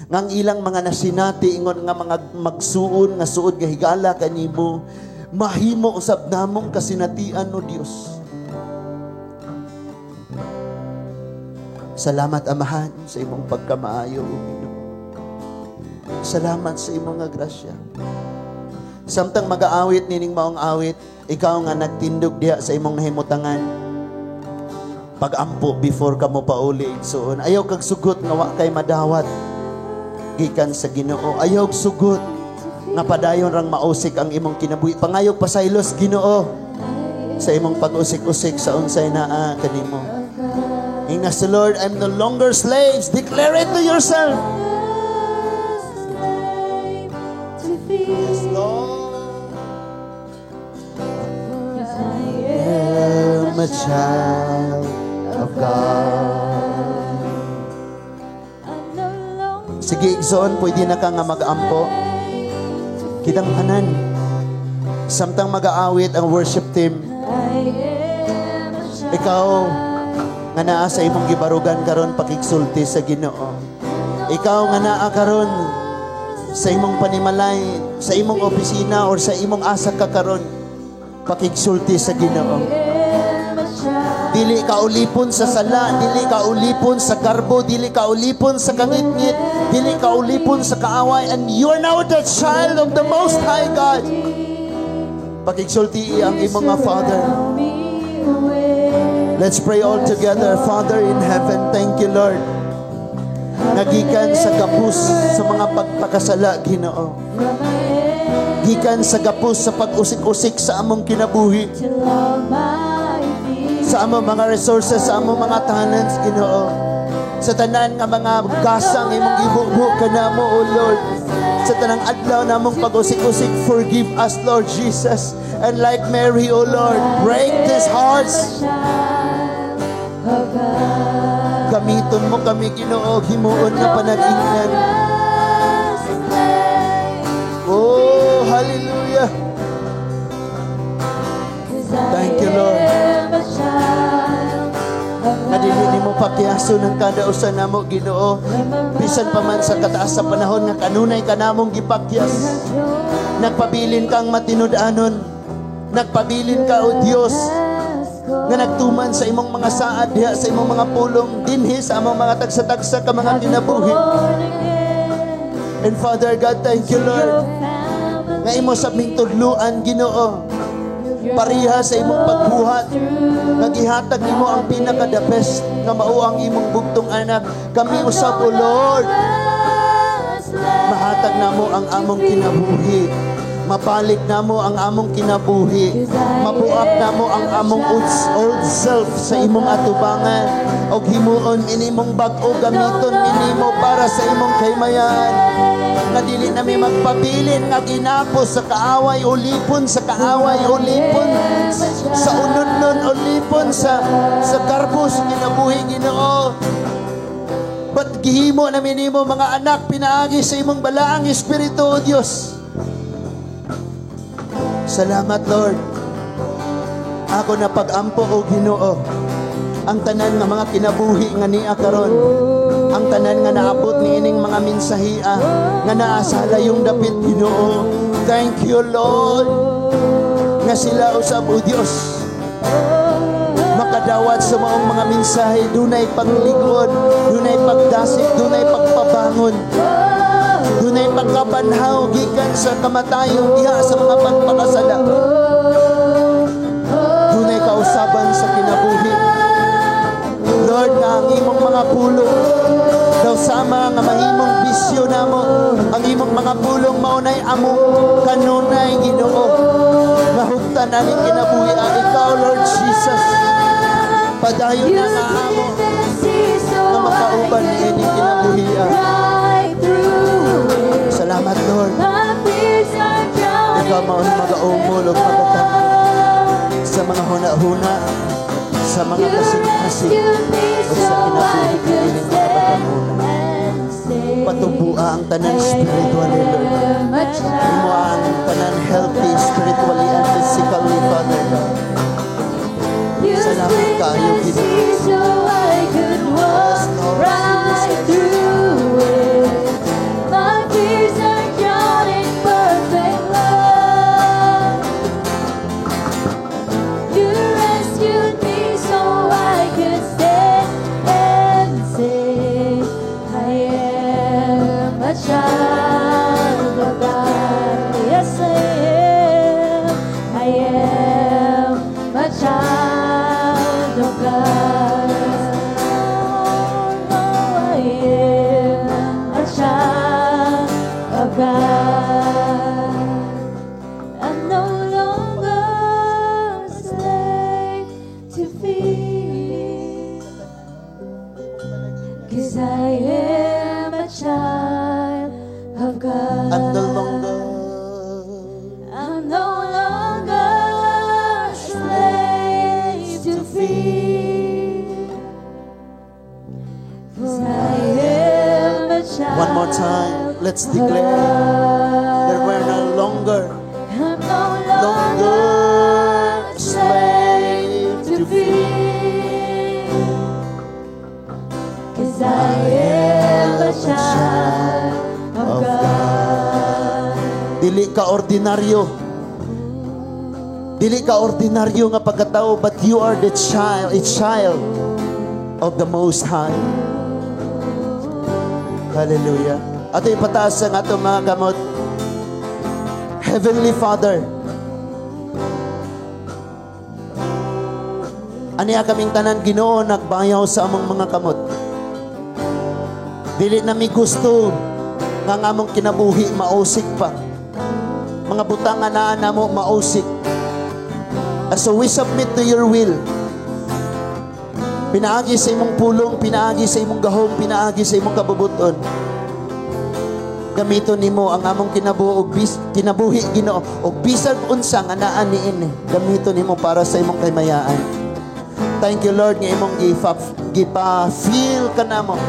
Speaker 1: ngang ilang mga nasinati ingon nga mga magsuon nga suod nga higala kanimo, mahimo usab namong kasinatian o Dios. Salamat Amahan sa imong pagkamaayo, Ginoo. Salamat sa imong nga grasya. Samtang mag-aawit nining maong awit, ikaw nga nagtindog diha sa imong nahimutangan. Pag-ampo before ka mo pauli igsoon. Ayaw kag sugot nga wa kay madawat gikan sa Ginoo. Ayaw sugot nga padayon rang mausik ang imong kinabuhi. Pangayog pasaylos Ginoo sa imong pag-usik-usik sa unsay naa kanimo. Ingas the Lord, I'm no longer slaves. Declare it to yourself. Yes, Lord. I am a child of God. Sige, igsoon, pwede na ka nga mag-ampo. Kitang tanan. Samtang mag-aawit ang worship team, ikaw nga naa sa imong gibarugan karon pakigsulti sa Ginoo. Ikaw nga naa karon sa imong panimalay, sa imong opisina or sa imong asa ka karon, pakigsulti sa Ginoo. Dili ka ulipon sa sala, dili ka ulipon sa garbo, dili ka ulipon sa kangit-ngit, dili ka ulipon sa kaaway, and you are now the child of the Most High God. Pakigsulti ang imong nga Father. Let's pray all together. Father in heaven, thank you Lord. Nagikan sa gapus sa mga pagpakasala, Ginoo. Gikan sa gapus sa pag-usik-usik sa among kinabuhi. Sa among mga resources, sa among mga talents, Ginoo. Sa tanan nga mga gasang imong gibubo kanamo, O Lord. Sa tanang adlaw namong pag-usik-usik, forgive us, Lord Jesus. And like Mary, O Lord, break these hearts. Gamiton mo kami, Ginoo, himuon na panag-ingnan. Oh, hallelujah. Thank you, Lord. Nadili mo pakiaso ng kada usa namo, Ginoo. Bisan pa man sa kataas sa panahon nga kanunay ka namong gipakyas. Nagpabilin kang matinud-anon. Nagpabilin ka, O Dios, nga nagtuman sa imong mga saad diha sa imong mga pulong dinhi sa among mga tagsa-tagsa ka mga kinabuhi. And Father God, thank you Lord. nga imo sabing tudluan, Ginoo, pariha sa imong pagbuhat, nagihatag nimo ang pinaka-the best nga mao ang imong bugtong anak. Kami usab, O Lord, mahatag namo ang among kinabuhi, mabalik namo ang among kinabuhi, mabuak namo ang among old self sa imong atubangan, og himuon inimong bag-o gamiton minimo para sa imong kaymayan, nga dili nami magpabilin nga ginapos sa kaaway o lipon sa kaaway o lipon sa unod-non o lipon sa garbos kinabuhi, Ginoo. Ba't gihimo namin nimo mga anak pinaagi sa imong balaang Espiritu, O Diyos. Salamat, Lord. Ako na pag-ampo, O Ginoo, ang tanan nga mga kinabuhi nga niya karon, ang tanan nga naabot ni ining mga mensahia nga naasala yung dapit, Ginoo. Thank you, Lord, nga sila usab, O Diyos, makadawat sa maong mga mensahe, dunay pagligod, dunay pagdasig, dunay pagpabangon, dunay pagkabanhaw gikan sa kamatayon diha sa mga pagpakasala, dunay kausaban sa kinabuhi. Lord, nga ang imong mga pulong daw sama nga mahimong bisyo namo, ang imong mga pulong maunay among kanunay, Ginoo, nga hugtan aning kinabuhi. Ikaw, Lord Jesus, padayon na nga amo nga makauban ni ining kinabuhi. Salamat, Lord. Ikaw maunay mag-aumol o magatang sa mga huna-huna, sa mga kasing-kasing o sa kinabuhi ni ining mga batamuna. Patubua ang tanan spiritually, Lord. Imo ang tanan healthy spiritually and physically, Father God. Salamat kayo, Ginoo. Yes, Lord. One more time, let's declare that we're no longer slave to fear, 'cause I am a child of God. Dili ka ordinaryo. Dili ka ordinaryo nga pagkatao, but you are a child of the Most High. Hallelujah. Ato ipataas ang ato mga kamot. Heavenly Father, aniya kaming tanan, Ginoo, nagbayaw sa among mga kamot. Dili nami gusto nga among kinabuhi mausik pa. Mga butang nga naa namo mausik. So we submit to your will. Pinaagi sa imong pulong, pinaagi sa imong gahom, pinaagi sa imong kabubuton. Gamiton nimo ang among kinabuhi, Ginoo, og bisag unsa nga naa niini. Gamiton nimo para sa imong kaymayaan. Thank you, Lord, nga imong gipa-feel kanamo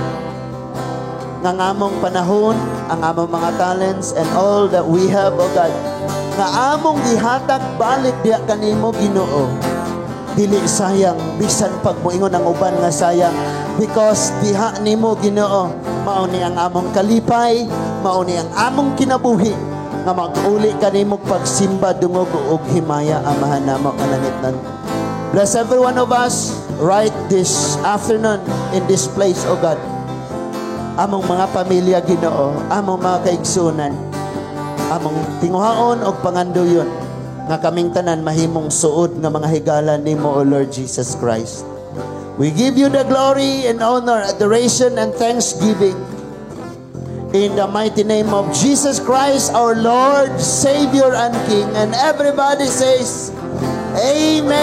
Speaker 1: nga among panahon, ang among mga talents and all that we have, O God, nga among gihatag balik diha kanimo, Ginoo. Dili sayang, bisan pag moingon ang uban nga sayang, because diha nimo, Ginoo, mao ni ang among kalipay, mao ni ang among kinabuhi, nga mag-uli kanimo pagsimba dungog ug himaya amahan namo kanangitnan. Bless every one of us right this afternoon in this place, O God. Among mga pamilya, Ginoo, among mga kaigsunan, among tinguhaon og panganduyon nga kaming tanan mahimong suod nga mga higala nimo, O Lord Jesus Christ. We give you the glory and honor, adoration and thanksgiving in the mighty name of Jesus Christ, our Lord, Savior and King. And everybody says, Amen.